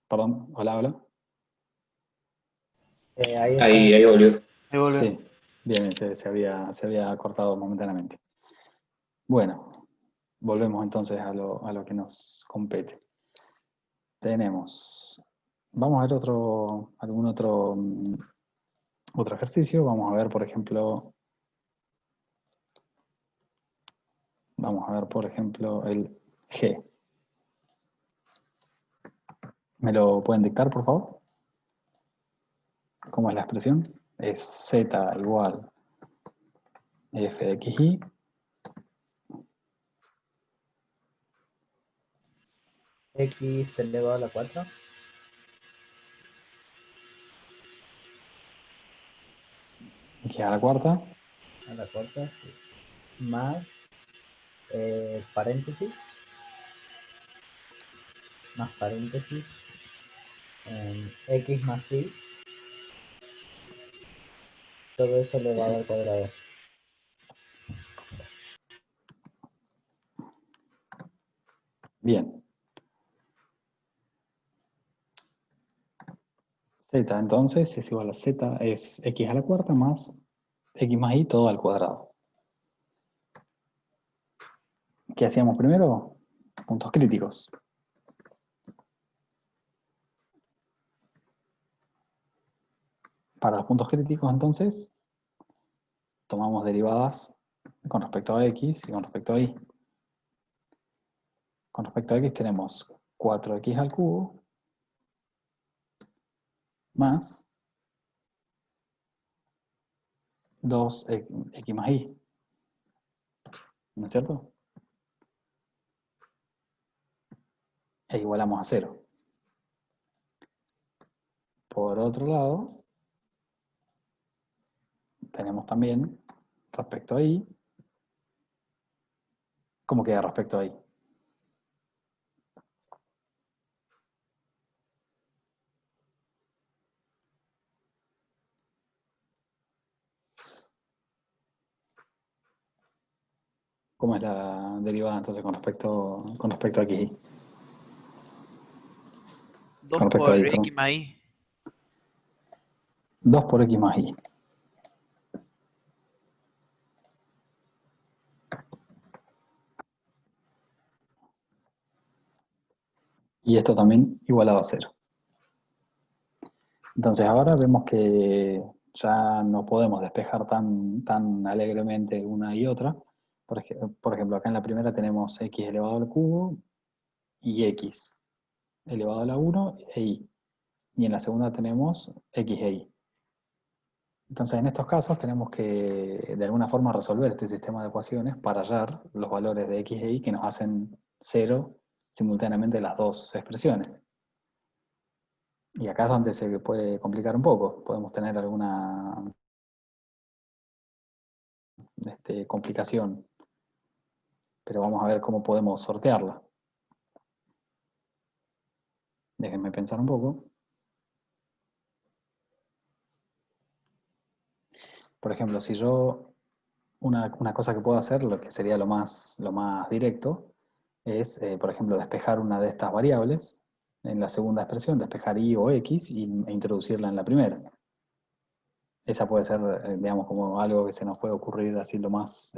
perdón, hola. Ahí está. Ahí volvió. Ahí volvió. Sí, bien, se había cortado momentáneamente. Bueno, volvemos entonces a lo que nos compete. Vamos a ver algún otro ejercicio. Vamos a ver, por ejemplo, el G. ¿Me lo pueden dictar, por favor? ¿Cómo es la expresión? Es Z igual f de x, y. X elevado a la 4. X a la cuarta. A la cuarta, sí. Más paréntesis. Más paréntesis. X más y. Todo eso elevado al cuadrado. Bien. Z entonces es igual a Z, es X a la cuarta más X más Y todo al cuadrado. ¿Qué hacíamos primero? Puntos críticos. Para los puntos críticos, entonces, tomamos derivadas con respecto a x y con respecto a y. Con respecto a x tenemos 4x al cubo más 2x más y. ¿No es cierto? E igualamos a 0. Por otro lado, tenemos también respecto a y. ¿Cómo queda respecto a y? ¿Cómo es la derivada entonces con respecto a x? 2 Con respecto a por y, x perdón. más y. 2 por x más y. Y esto también igualado a 0. Entonces ahora vemos que ya no podemos despejar tan alegremente una y otra. Por ejemplo, acá en la primera tenemos x elevado al cubo y x elevado a la 1 e y. Y en la segunda tenemos x e y. Entonces en estos casos tenemos que de alguna forma resolver este sistema de ecuaciones para hallar los valores de x e y que nos hacen 0 simultáneamente las dos expresiones. Y acá es donde se puede complicar un poco. Podemos tener alguna complicación, pero vamos a ver cómo podemos sortearla. Déjenme pensar un poco. Por ejemplo, si yo, una cosa que puedo hacer, lo que sería lo más directo, es, por ejemplo, despejar una de estas variables en la segunda expresión, despejar y o x e introducirla en la primera. Esa puede ser, digamos, como algo que se nos puede ocurrir así lo más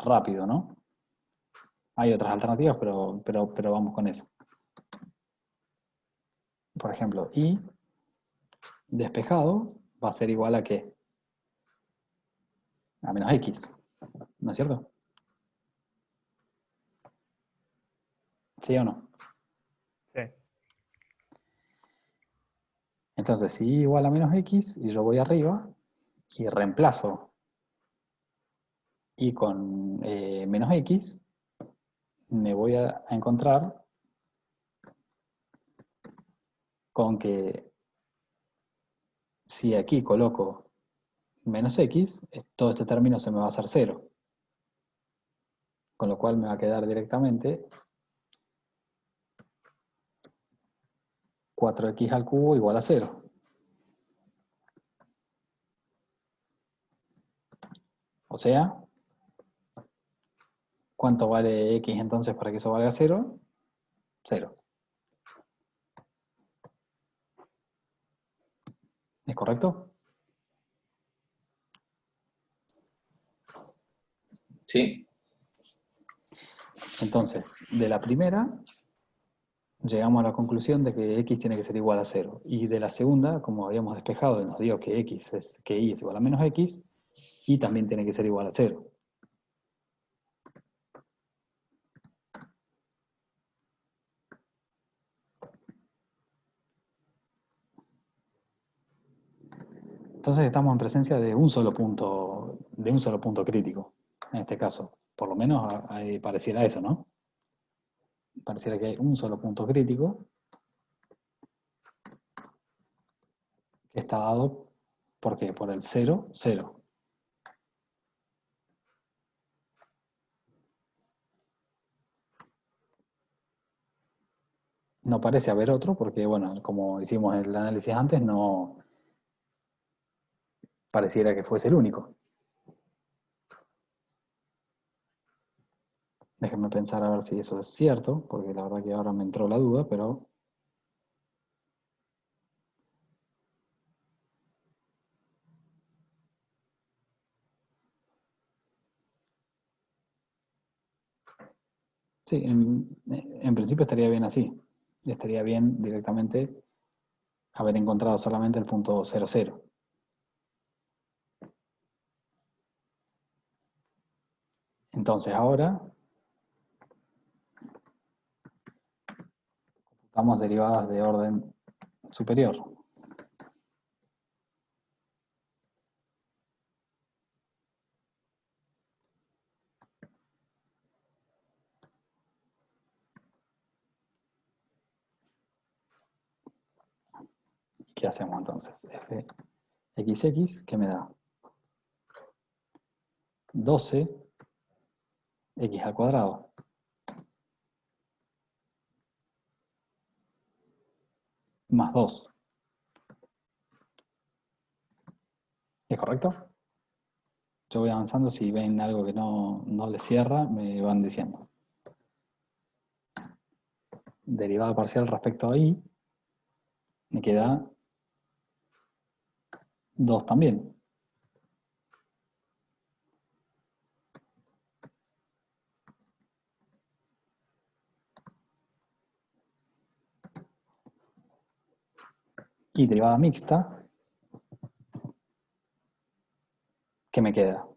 rápido, ¿no? Hay otras alternativas, pero vamos con eso. Por ejemplo, y despejado va a ser igual a ¿qué? A menos x, ¿no es cierto? ¿Sí o no? Sí. Entonces, si igual a menos x, y yo voy arriba, y reemplazo y con menos x, me voy a encontrar con que si aquí coloco menos x, todo este término se me va a hacer 0. Con lo cual me va a quedar directamente 4x al cubo igual a 0. O sea, ¿cuánto vale x entonces para que eso valga 0? 0. ¿Es correcto? Sí, Entonces, de la primera, llegamos a la conclusión de que x tiene que ser igual a 0. Y de la segunda, como habíamos despejado y nos dio que y es igual a menos x, y también tiene que ser igual a 0. Entonces estamos en presencia de un solo punto crítico, en este caso. Por lo menos pareciera eso, ¿no? Pareciera que hay un solo punto crítico que está dado ¿por qué? Por el 0, 0. No parece haber otro porque, bueno, como hicimos el análisis antes, no pareciera que fuese el único. Déjenme pensar a ver si eso es cierto, porque la verdad que ahora me entró la duda, pero... Sí, en principio estaría bien así. Estaría bien directamente haber encontrado solamente el punto 0, 0. Entonces ahora computamos derivadas de orden superior. ¿Qué hacemos entonces? fxx, ¿qué me da? 12 x al cuadrado. Más 2. ¿Es correcto? Yo voy avanzando, si ven algo que no les cierra, me van diciendo. Derivada parcial respecto a y, me queda 2 también. Y derivada mixta, ¿qué me queda?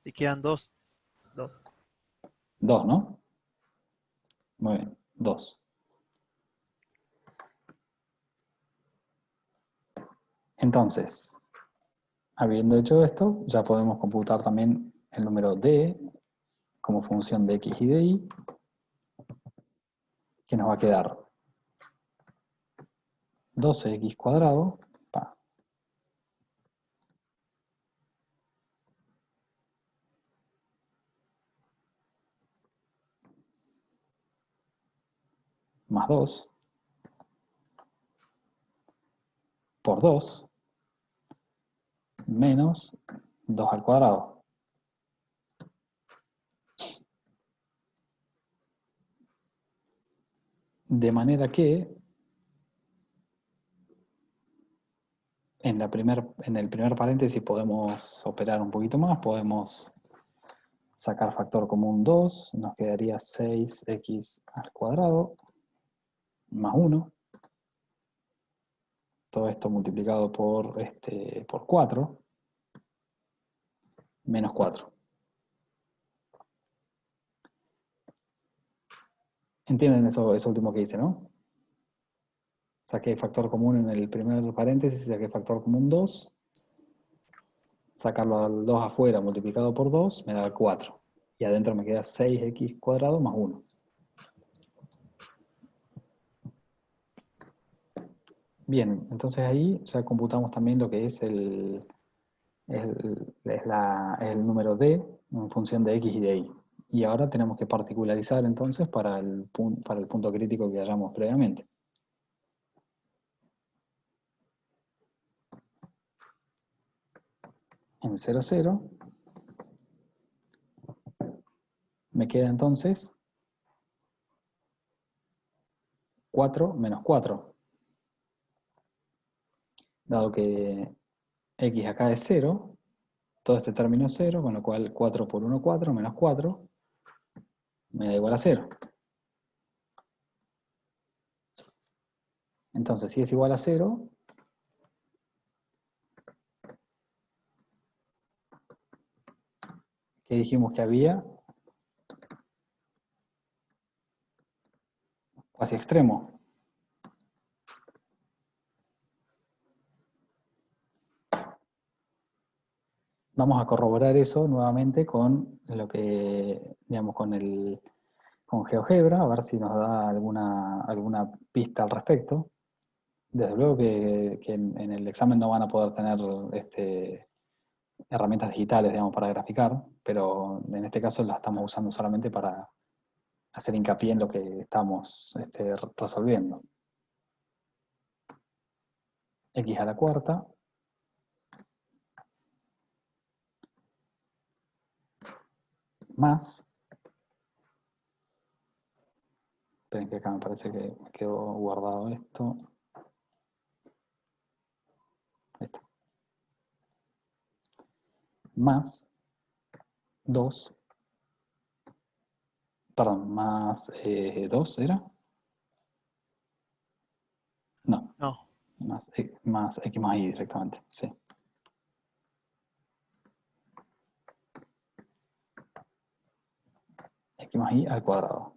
Te quedan 2. 2. 2, ¿no? Muy bien, 2. Entonces, habiendo hecho esto, ya podemos computar también el número d como función de x y de y, que nos va a quedar 12x cuadrado, más 2, por 2, menos 2 al cuadrado. De manera que en el primer paréntesis podemos operar un poquito más, podemos sacar factor común 2, nos quedaría 6x al cuadrado, más 1. Todo esto multiplicado por 4, menos 4. ¿Entienden eso último que hice, no? Saqué factor común en el primer paréntesis, saqué factor común 2. Sacarlo al 2 afuera multiplicado por 2 me da 4. Y adentro me queda 6x cuadrado más 1. Bien, entonces ahí ya computamos también lo que es el número d en función de x y de y. Y ahora tenemos que particularizar entonces para el punto crítico que hallamos previamente. En 0, 0 me queda entonces 4 menos 4. Dado que x acá es 0, todo este término es 0, con lo cual 4 por 1, 4, menos 4, me da igual a 0. Entonces, si es igual a 0, ¿qué dijimos que había? Cuasi extremo. Vamos a corroborar eso nuevamente con lo que, digamos, con GeoGebra, a ver si nos da alguna pista al respecto. Desde luego que en el examen no van a poder tener herramientas digitales, digamos, para graficar, pero en este caso las estamos usando solamente para hacer hincapié en lo que estamos resolviendo. X a la cuarta más, esperen que acá me parece que me quedó guardado esto. Ahí está. Más 2, perdón, más 2, ¿era? No, No, más x más y directamente, sí. X más y al cuadrado.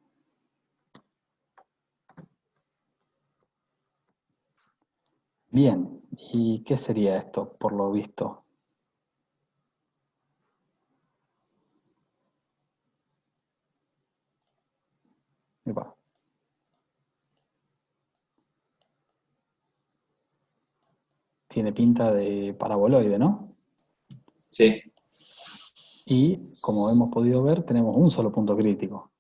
Bien, ¿y qué sería esto, por lo visto? Epa. Tiene pinta de paraboloide, ¿no? Sí, Y, como hemos podido ver, tenemos un solo punto crítico.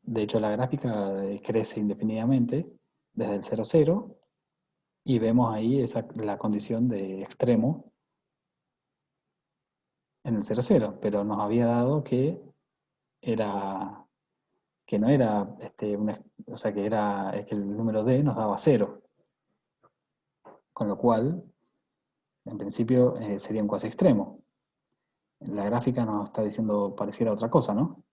De hecho, la gráfica crece indefinidamente desde el 0, 0, y vemos ahí la condición de extremo en el 0, 0, pero nos había dado que no era, o sea, es que el número d nos daba 0, con lo cual, en principio, sería un cuasi extremo. La gráfica nos está diciendo, pareciera otra cosa, ¿no?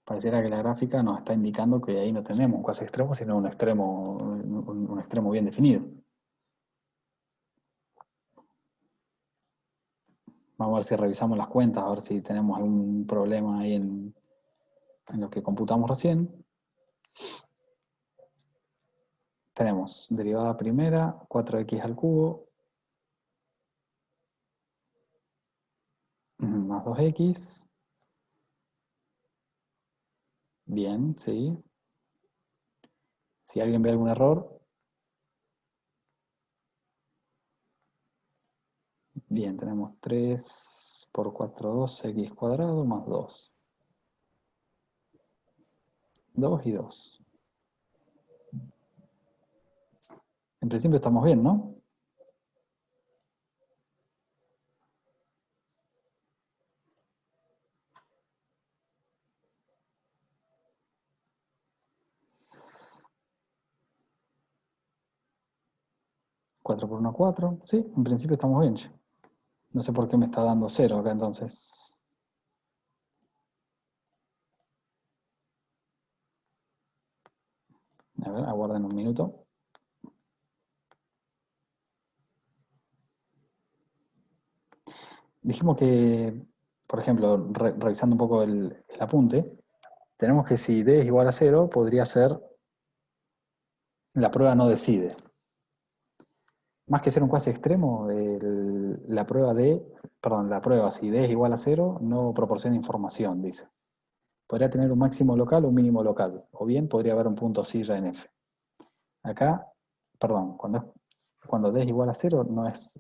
Pareciera que la gráfica nos está indicando que ahí no tenemos un cuasi extremo, sino un extremo bien definido. Vamos a ver si revisamos las cuentas, a ver si tenemos algún problema ahí en lo que computamos recién. Tenemos derivada primera, 4x al cubo, más 2x. Bien, sí. Si alguien ve algún error, bien, tenemos 3 por 4, 2, x cuadrado más 2. 2 y 2. En principio estamos bien, ¿no? ¿4 por 1, 4? Sí, en principio estamos bien, che. No sé por qué me está dando 0 acá entonces. A ver, aguarden un minuto. Dijimos que, por ejemplo, revisando un poco el apunte, tenemos que si d es igual a 0, podría ser la prueba no decide. Más que ser un cuasi extremo, la prueba si d es igual a 0 no proporciona información, dice. Podría tener un máximo local o un mínimo local, o bien podría haber un punto silla en f. Acá, perdón, cuando d es igual a 0 no es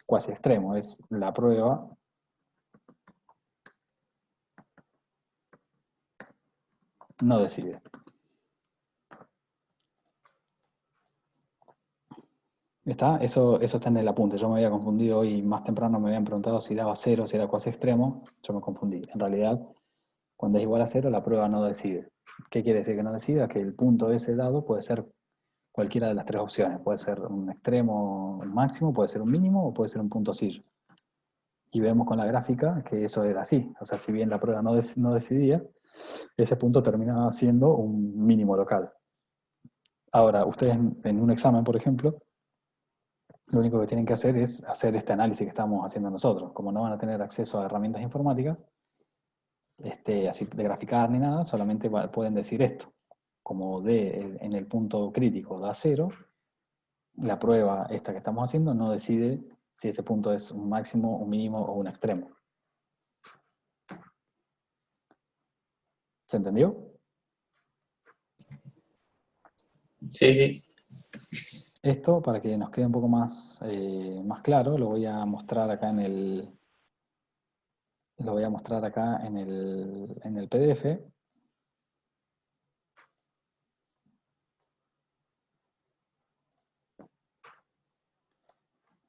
cuasi extremo, es la prueba no decide. ¿Está? Eso está en el apunte. Yo me había confundido hoy más temprano, me habían preguntado si daba 0, si era cuasi extremo. Yo me confundí. En realidad, cuando es igual a 0, la prueba no decide. ¿Qué quiere decir que no decida? Que el punto ese dado puede ser cualquiera de las tres opciones. Puede ser un extremo máximo, puede ser un mínimo o puede ser un punto sillo. Y vemos con la gráfica que eso era así. O sea, si bien la prueba no decidía, ese punto terminaba siendo un mínimo local. Ahora, ustedes en un examen, por ejemplo, lo único que tienen que hacer es hacer este análisis que estamos haciendo nosotros. Como no van a tener acceso a herramientas informáticas, así de graficar ni nada, solamente pueden decir esto. Como D en el punto crítico da 0, la prueba esta que estamos haciendo no decide si ese punto es un máximo, un mínimo o un extremo. ¿Se entendió? sí, sí. Esto, para que nos quede un poco más, más claro, lo voy a mostrar acá en el PDF.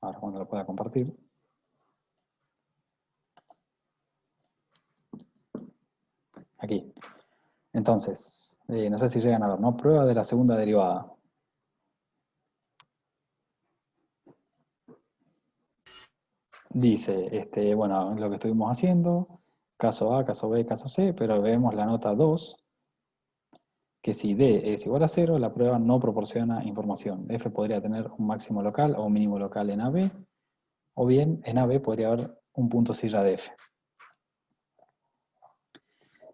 Ahora cuando lo pueda compartir. Aquí. Entonces, no sé si llegan a ver, ¿no? Prueba de la segunda derivada. dice, bueno, lo que estuvimos haciendo, caso A, caso B, caso C, pero vemos la nota 2, que si D es igual a 0, la prueba no proporciona información. F podría tener un máximo local o un mínimo local en AB, o bien en AB podría haber un punto silla de F.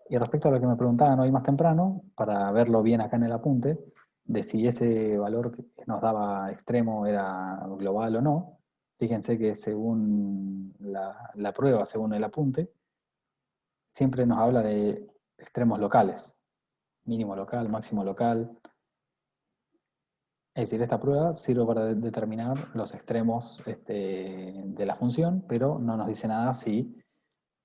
Y respecto a lo que me preguntaban hoy más temprano, para verlo bien acá en el apunte, de si ese valor que nos daba extremo era global o no, fíjense que según la prueba, según el apunte, siempre nos habla de extremos locales, mínimo local, máximo local. Es decir, esta prueba sirve para determinar los extremos de la función, pero no nos dice nada si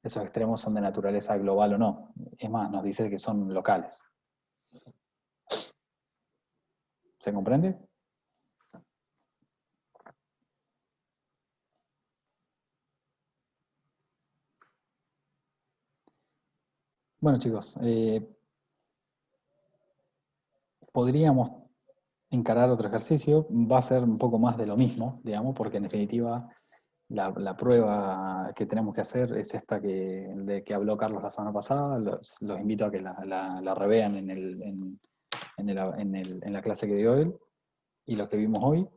esos extremos son de naturaleza global o no. Es más, nos dice que son locales. ¿Se comprende? Bueno, chicos, podríamos encarar otro ejercicio. Va a ser un poco más de lo mismo, digamos, porque en definitiva la prueba que tenemos que hacer es esta de que habló Carlos la semana pasada. Los invito a que la revean en la clase que dio él y lo que vimos hoy.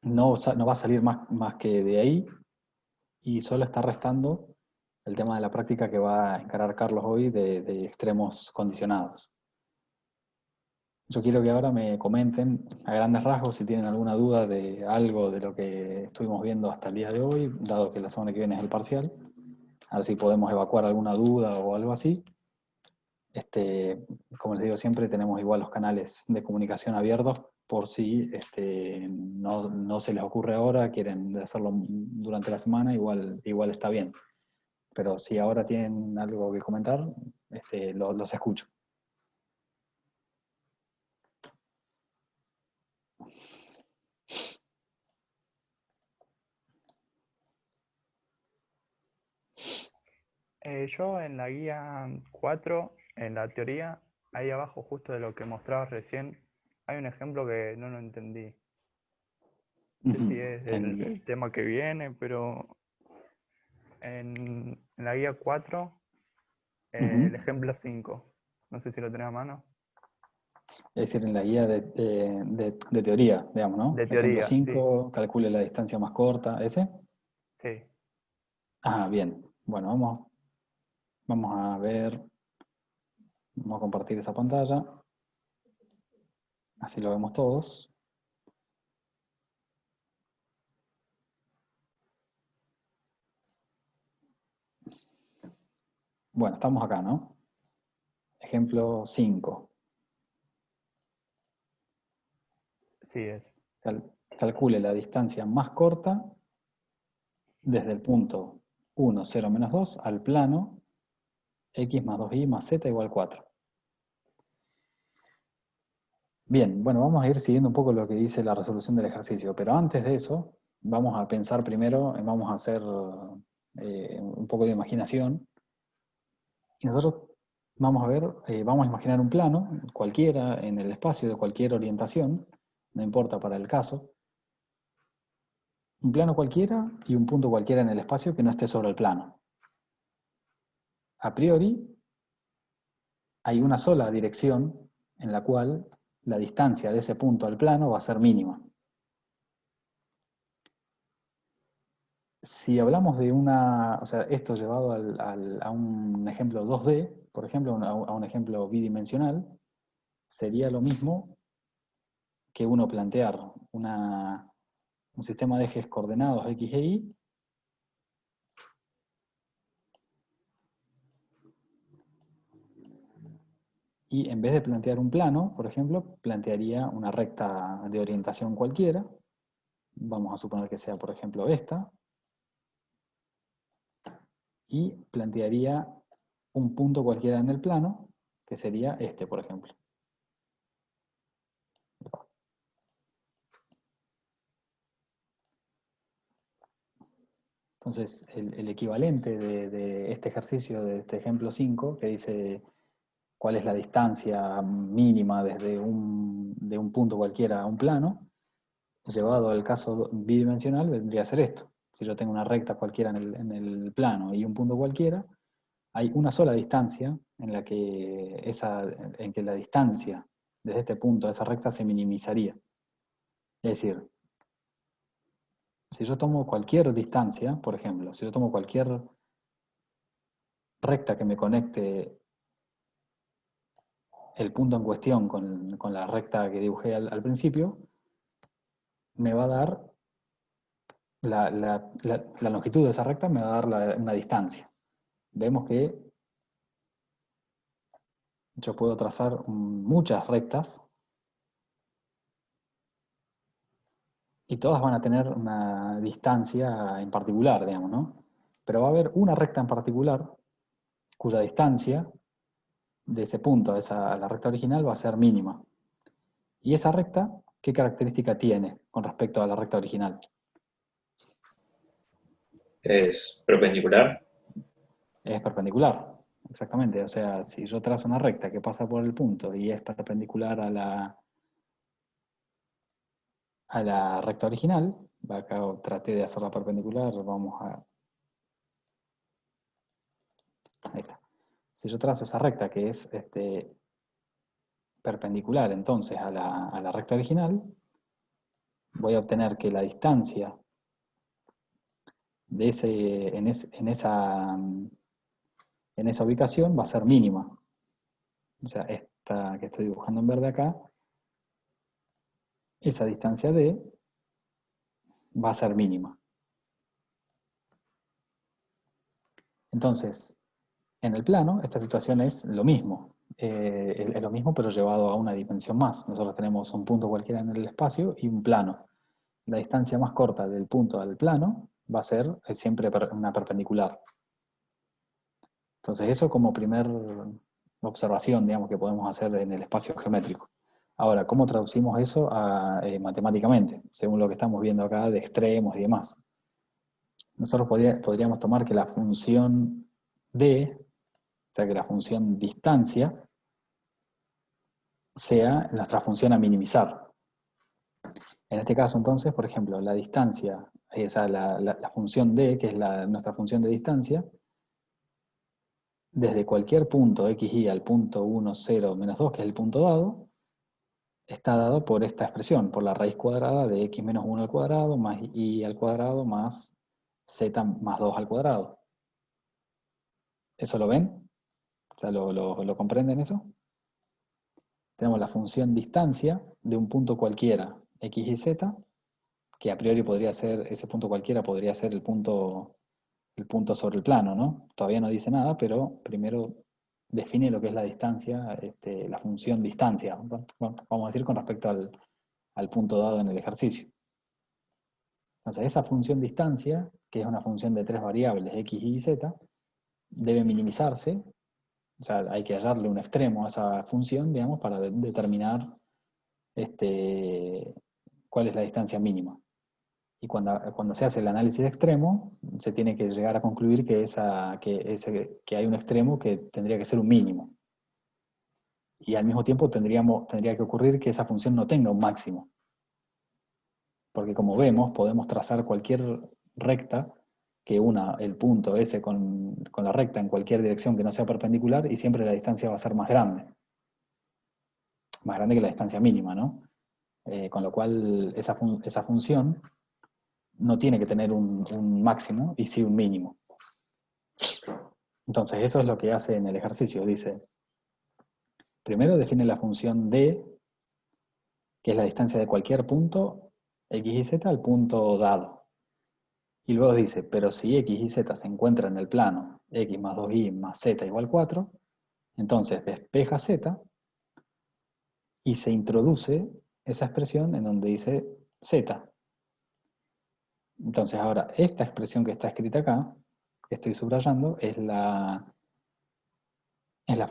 No va a salir más que de ahí, y solo está restando el tema de la práctica que va a encarar Carlos hoy de extremos condicionados. Yo quiero que ahora me comenten a grandes rasgos si tienen alguna duda de algo de lo que estuvimos viendo hasta el día de hoy, dado que la semana que viene es el parcial. A ver si podemos evacuar alguna duda o algo así. Como les digo siempre, tenemos igual los canales de comunicación abiertos por si no se les ocurre ahora, quieren hacerlo durante la semana, igual está bien. Pero si ahora tienen algo que comentar, los escucho. Yo en la guía 4, en la teoría, ahí abajo justo de lo que mostrabas recién, hay un ejemplo que no lo entendí. No sé si es el tema que viene, pero en la guía 4, el ejemplo 5, no sé si lo tenés a mano. Es decir, en la guía de teoría, digamos, ¿no? De Ejemplo teoría, 5, calcule la distancia más corta, ¿ese? sí. Ah, bien. Bueno, vamos a ver, vamos a compartir esa pantalla. Así lo vemos todos. Bueno, estamos acá, ¿no? Ejemplo 5. Sí es. Calcule la distancia más corta desde el punto 1, 0, menos 2 al plano x más 2y más z igual 4. Bien, bueno, vamos a ir siguiendo un poco lo que dice la resolución del ejercicio, pero antes de eso, vamos a pensar primero, vamos a hacer un poco de imaginación, y nosotros vamos a ver, vamos a imaginar un plano, cualquiera, en el espacio de cualquier orientación, no importa para el caso, un plano cualquiera y un punto cualquiera en el espacio que no esté sobre el plano. A priori, hay una sola dirección en la cual la distancia de ese punto al plano va a ser mínima. Si hablamos de o sea, esto llevado a un ejemplo 2D, por ejemplo, a un ejemplo bidimensional, sería lo mismo que uno plantear un sistema de ejes coordenados X e Y, y en vez de plantear un plano, por ejemplo, plantearía una recta de orientación cualquiera. Vamos a suponer que sea, por ejemplo, esta. Y plantearía un punto cualquiera en el plano, que sería este, por ejemplo. Entonces, el equivalente de este ejercicio, de este ejemplo 5, que dice cuál es la distancia mínima desde de un punto cualquiera a un plano, llevado al caso bidimensional, vendría a ser esto. si yo tengo una recta cualquiera en el plano y un punto cualquiera, hay una sola distancia en que la distancia desde este punto a esa recta se minimizaría. Es decir, si yo tomo cualquier distancia, por ejemplo, si yo tomo cualquier recta que me conecte el punto en cuestión con la recta que dibujé al principio, me va a dar la longitud de esa recta, me va a dar una distancia. Vemos que yo puedo trazar muchas rectas y todas van a tener una distancia en particular, digamos, ¿no? Pero va a haber una recta en particular cuya distancia de ese punto a la recta original va a ser mínima. Y esa recta, ¿qué característica tiene con respecto a la recta original? Es perpendicular. Es perpendicular, exactamente. O sea, si yo trazo una recta que pasa por el punto y es perpendicular a la recta original, acá traté de hacerla perpendicular, vamos a... Ahí está. Si yo trazo esa recta que es perpendicular entonces a la recta original, voy a obtener que la distancia de en esa ubicación va a ser mínima. O sea, esta que estoy dibujando en verde acá, esa distancia D va a ser mínima. Entonces, en el plano, esta situación es lo mismo. Es lo mismo, pero llevado a una dimensión más. Nosotros tenemos un punto cualquiera en el espacio y un plano. La distancia más corta del punto al plano va a ser siempre una perpendicular. Entonces, eso como primer observación, digamos, que podemos hacer en el espacio geométrico. Ahora, ¿cómo traducimos eso matemáticamente? Según lo que estamos viendo acá de extremos y demás. Nosotros podríamos tomar que la función D, o sea que la función distancia, sea nuestra función a minimizar. En este caso, entonces, por ejemplo, la distancia, o sea, la función D, que es nuestra función de distancia, desde cualquier punto xy al punto 1, 0, menos 2, que es el punto dado, está dado por esta expresión, por la raíz cuadrada de x menos 1 al cuadrado, más y al cuadrado, más z más 2 al cuadrado. ¿Eso lo ven? O sea, ¿lo comprenden eso? Tenemos la función distancia de un punto cualquiera, x y z, que a priori podría ser, ese punto cualquiera podría ser el punto sobre el plano, ¿no? Todavía no dice nada, pero primero define lo que es la distancia, la función distancia, vamos a decir con respecto al punto dado en el ejercicio. Entonces esa función distancia, que es una función de tres variables, x, y, z, debe minimizarse, o sea, hay que hallarle un extremo a esa función, digamos, para determinar cuál es la distancia mínima. Y cuando se hace el análisis extremo, se tiene que llegar a concluir que hay un extremo que tendría que ser un mínimo. Y al mismo tiempo tendría que ocurrir que esa función no tenga un máximo. Porque como vemos, podemos trazar cualquier recta que una el punto S con la recta en cualquier dirección que no sea perpendicular y siempre la distancia va a ser más grande. Más grande que la distancia mínima, ¿no? Con lo cual esa función no tiene que tener un máximo y sí un mínimo. Entonces eso es lo que hace en el ejercicio. Dice, primero define la función D, que es la distancia de cualquier punto x y z al punto dado. Y luego dice, pero si x y z se encuentran en el plano x más 2y más z igual 4, entonces despeja z y se introduce esa expresión en donde dice z. Entonces ahora, esta expresión que está escrita acá, que estoy subrayando, es la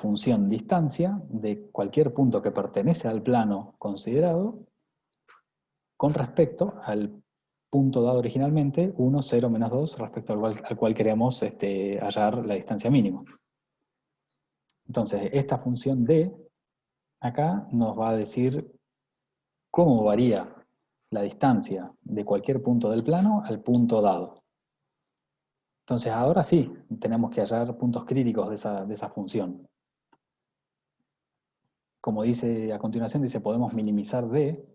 función distancia de cualquier punto que pertenece al plano considerado con respecto al punto dado originalmente, 1, 0, menos 2, respecto al cual queremos hallar la distancia mínima. Entonces, esta función D, acá nos va a decir cómo varía la distancia de cualquier punto del plano al punto dado. Entonces ahora sí, tenemos que hallar puntos críticos de esa función. Como dice a continuación, dice podemos minimizar D,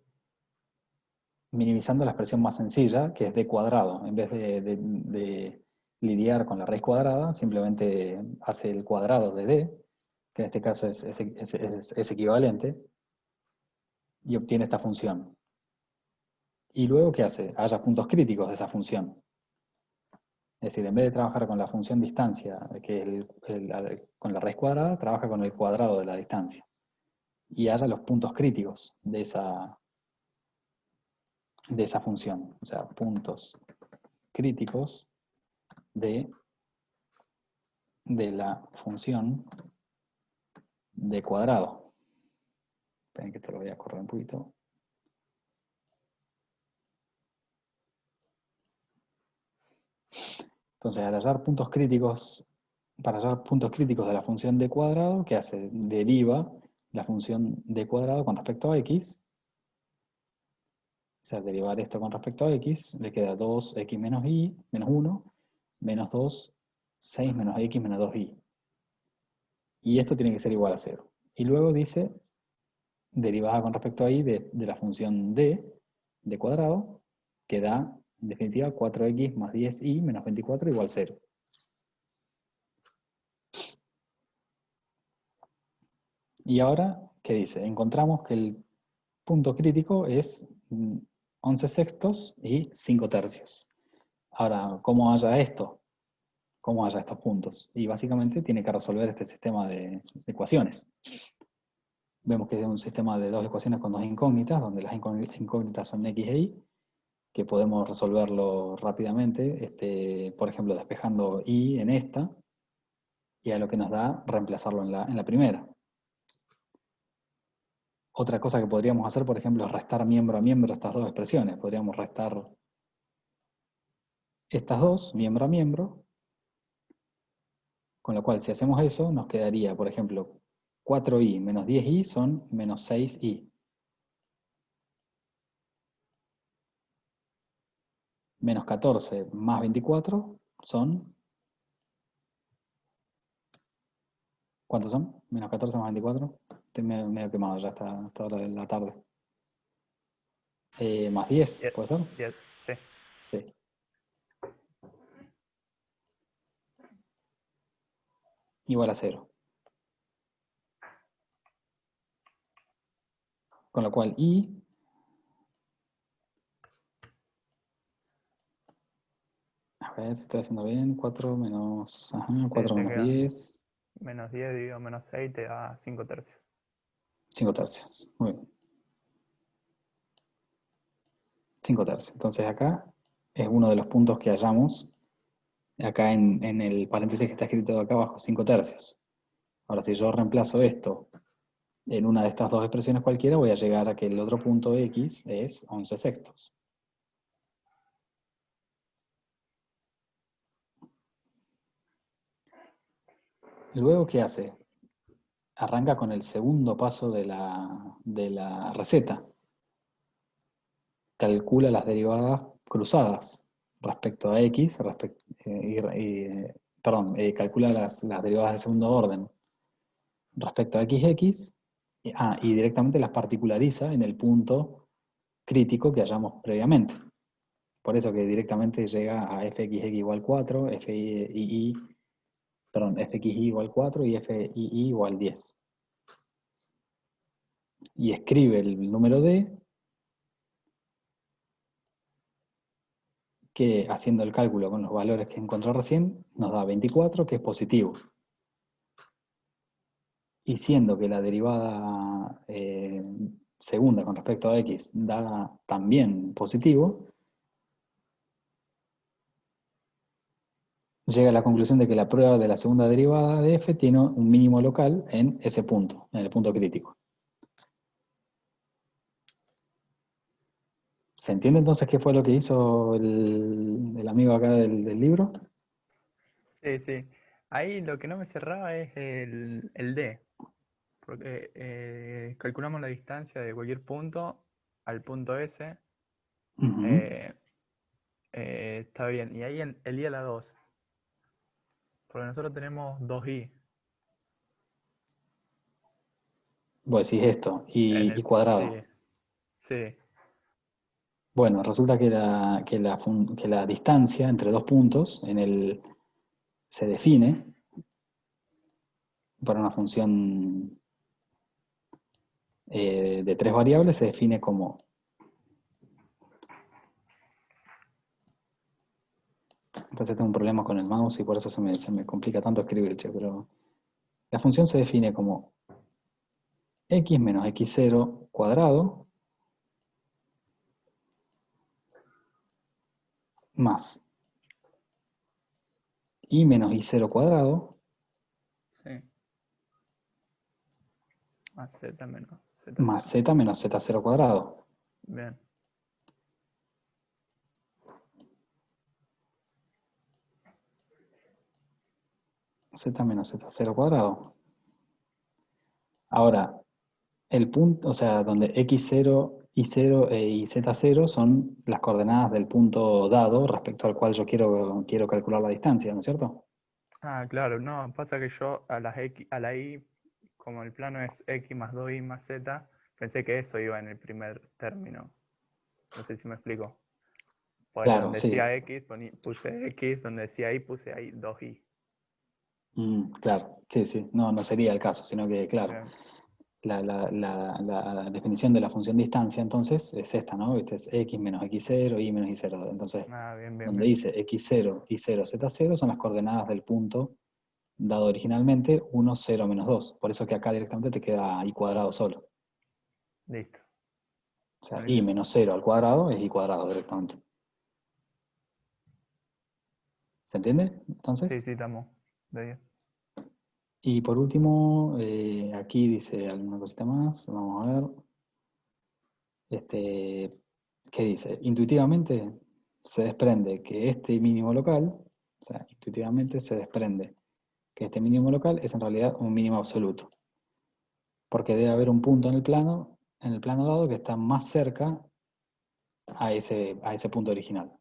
minimizando la expresión más sencilla, que es D cuadrado. En vez de lidiar con la raíz cuadrada, simplemente hace el cuadrado de D, que en este caso es equivalente, y obtiene esta función. Y luego, ¿qué hace? Halla puntos críticos de esa función. Es decir, en vez de trabajar con la función distancia, que es con la raíz cuadrada, trabaja con el cuadrado de la distancia. Y halla los puntos críticos de esa función. O sea, puntos críticos de la función de cuadrado. Esperen que esto lo voy a correr un poquito. Entonces, al hallar puntos críticos, para hallar puntos críticos de la función de cuadrado, ¿qué hace? Deriva la función de cuadrado con respecto a x. O sea, derivar esto con respecto a x, le queda 2x menos y, menos 1, menos 2, 6 menos x menos 2y. Y esto tiene que ser igual a 0. Y luego dice, derivada con respecto a y de la función d de cuadrado, que da, en definitiva, 4x más 10y menos 24 igual 0. Y ahora, ¿qué dice? Encontramos que el punto crítico es 11 sextos y 5 tercios. Ahora, ¿cómo halla esto? ¿Cómo halla estos puntos? Y básicamente tiene que resolver este sistema de ecuaciones. Vemos que es un sistema de dos ecuaciones con dos incógnitas, donde las incógnitas son x e y, que podemos resolverlo rápidamente, por ejemplo, despejando y en esta, y a lo que nos da reemplazarlo en la primera. Otra cosa que podríamos hacer, por ejemplo, es restar miembro a miembro estas dos expresiones. Podríamos restar estas dos, miembro a miembro, con lo cual si hacemos eso, nos quedaría, por ejemplo, 4i menos 10i son menos 6i. Menos 14 más 24 son... ¿Cuántos son? Menos 14 más 24. Estoy medio quemado ya hasta esta hora de la tarde. Más 10, ¿puede ser? 10, sí. Sí. Igual a 0. Con lo cual i... A ver si estoy haciendo bien. 4 menos... Ajá, 4 te menos queda 10. Menos 10 dividido menos 6 te da 5 tercios. 5 tercios. Muy bien. 5 tercios. Entonces acá es uno de los puntos que hallamos. Acá en el paréntesis que está escrito acá abajo, 5 tercios. Ahora si yo reemplazo esto en una de estas dos expresiones cualquiera, voy a llegar a que el otro punto x es 11 sextos. Luego, ¿qué hace? Arranca con el segundo paso de la receta. Calcula las derivadas cruzadas respecto a x, calcula las derivadas de segundo orden respecto a x, y directamente las particulariza en el punto crítico que hallamos previamente. Por eso que directamente llega a fxx igual 4, fxy igual 4 y fii igual 10. Y escribe el número d, que haciendo el cálculo con los valores que encontró recién, nos da 24, que es positivo. Y siendo que la derivada segunda con respecto a x da también positivo, llega a la conclusión de que la prueba de la segunda derivada de f tiene un mínimo local en ese punto, en el punto crítico. ¿Se entiende entonces qué fue lo que hizo el amigo acá del libro? Sí, sí. Ahí lo que no me cerraba es el D, porque calculamos la distancia de cualquier punto al punto S. Ujú. Está bien. Y ahí el I a la 2. Porque nosotros tenemos 2i Vos decís esto, en y cuadrado. Sí, sí. Bueno, resulta que la distancia entre dos puntos se define para una función de tres variables, se define como entonces tengo un problema con el mouse y por eso se me complica tanto escribir, che, pero la función se define como x menos x0 cuadrado más y menos y0 cuadrado Sí. Más z menos z0. más z menos z0 cuadrado. Bien. Z menos z0 cuadrado. Ahora, el punto, o sea, donde x0, y0 y z0 son las coordenadas del punto dado respecto al cual yo quiero calcular la distancia, ¿no es cierto? Ah, claro, no, pasa que yo a la i, como el plano es x más 2i más z, pensé que eso iba en el primer término. No sé si me explico. Pues Claro, donde sí. decía x puse x, donde decía y puse ahí 2i. Claro, sí, sí. No, no sería el caso, sino que, claro, Bien. la definición de la función distancia entonces es esta, ¿no? Este es x menos x0, y menos y0. Entonces, Ah, bien, bien, donde bien. dice x0, y0, z0 son las coordenadas del punto dado originalmente 1, 0, menos 2. Por eso que acá directamente te queda y cuadrado solo. Listo. O sea, y Buenísimo. menos 0 al cuadrado es y cuadrado directamente. ¿Se entiende? Sí, Entonces, sí, estamos. De 10. y por último, aquí dice alguna cosita más. Vamos a ver. ¿Qué dice? Intuitivamente se desprende que este mínimo local, o sea, intuitivamente se desprende que este mínimo local es en realidad un mínimo absoluto. Porque debe haber un punto en el plano dado que está más cerca a ese punto original.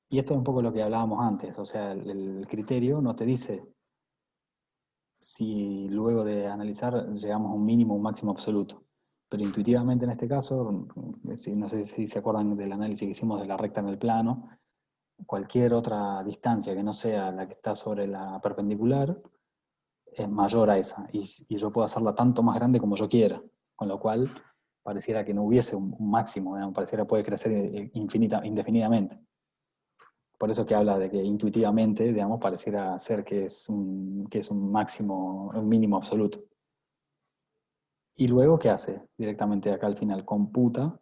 Y esto es un poco lo que hablábamos antes, o sea, el criterio no te dice si luego de analizar llegamos a un mínimo o un máximo absoluto. Pero intuitivamente en este caso, no sé si se acuerdan del análisis que hicimos de la recta en el plano, cualquier otra distancia que no sea la que está sobre la perpendicular es mayor a esa, y yo puedo hacerla tanto más grande como yo quiera, con lo cual pareciera que no hubiese un máximo, pareciera que puede crecer indefinidamente. Por eso que habla de que intuitivamente, digamos, pareciera ser que es un máximo, un mínimo absoluto. Y luego, ¿qué hace? Directamente acá al final computa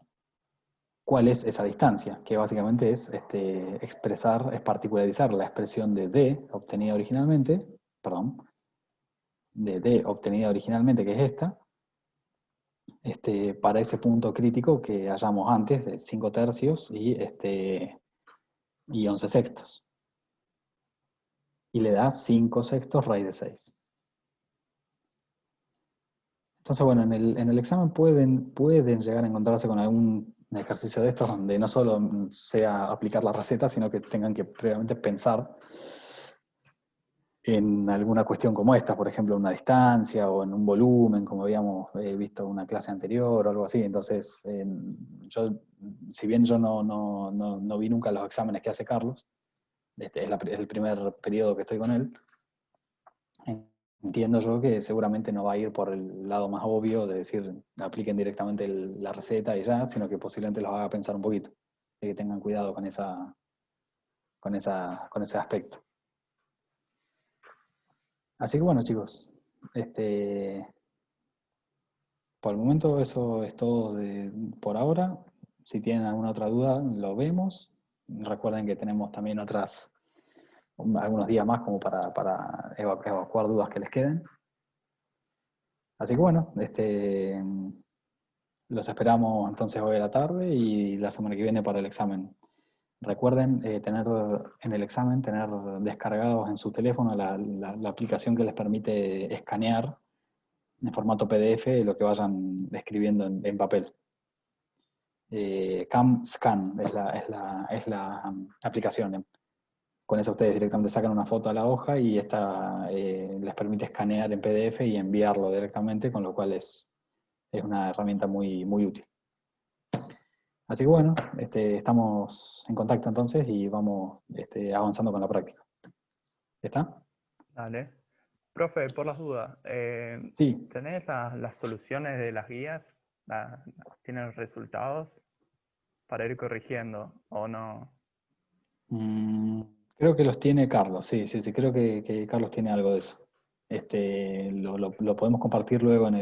cuál es esa distancia, que básicamente es es particularizar la expresión de D obtenida originalmente, perdón, de D obtenida originalmente, que es esta, para ese punto crítico que hallamos antes de 5 tercios y 11 sextos. Y le da 5 sextos raíz de 6. Entonces, bueno, en el examen pueden llegar a encontrarse con algún ejercicio de estos donde no solo sea aplicar la receta, sino que tengan que previamente pensar en alguna cuestión como esta, por ejemplo, una distancia o en un volumen, como habíamos visto en una clase anterior o algo así. Entonces, si bien yo no vi nunca los exámenes que hace Carlos, es el primer periodo que estoy con él, entiendo yo que seguramente no va a ir por el lado más obvio de decir apliquen directamente la receta y ya, sino que posiblemente los haga pensar un poquito. Así que tengan cuidado con ese aspecto. Así que bueno, chicos, por el momento eso es todo por ahora. Si tienen alguna otra duda, lo vemos. Recuerden que tenemos también algunos días más como para evacuar dudas que les queden. Así que bueno, los esperamos entonces hoy a la tarde y la semana que viene para el examen. Recuerden tener en el examen, tener descargados en su teléfono la aplicación que les permite escanear en formato PDF lo que vayan escribiendo en papel. CamScan es la aplicación. Con eso ustedes directamente sacan una foto a la hoja y esta les permite escanear en PDF y enviarlo directamente, con lo cual es una herramienta muy, muy útil. Así que bueno, estamos en contacto entonces y vamos avanzando con la práctica. ¿Está? Dale. Profe, por las dudas, Sí. ¿tenés las soluciones de las guías? ¿Tienen resultados para ir corrigiendo o no? Creo que los tiene Carlos, sí, creo que Carlos tiene algo de eso. Lo podemos compartir luego en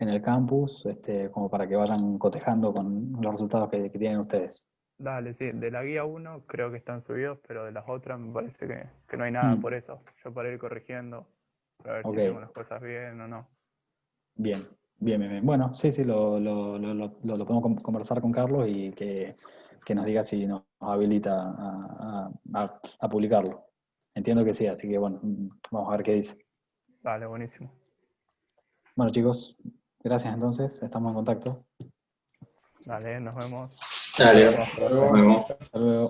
el campus, como para que vayan cotejando con los resultados que tienen ustedes. Dale, sí, de la guía 1 creo que están subidos, pero de las otras me parece que no hay nada Mm, por eso. Yo para ir corrigiendo, para ver si ok, tengo las cosas bien o no. bien. Bueno, sí, lo podemos conversar con Carlos y que nos diga si nos habilita a publicarlo. Entiendo que sí, así que bueno, vamos a ver qué dice. Vale, buenísimo. Bueno chicos, gracias entonces, estamos en contacto. Dale, nos vemos. Dale, Hasta nos luego. vemos. Hasta luego.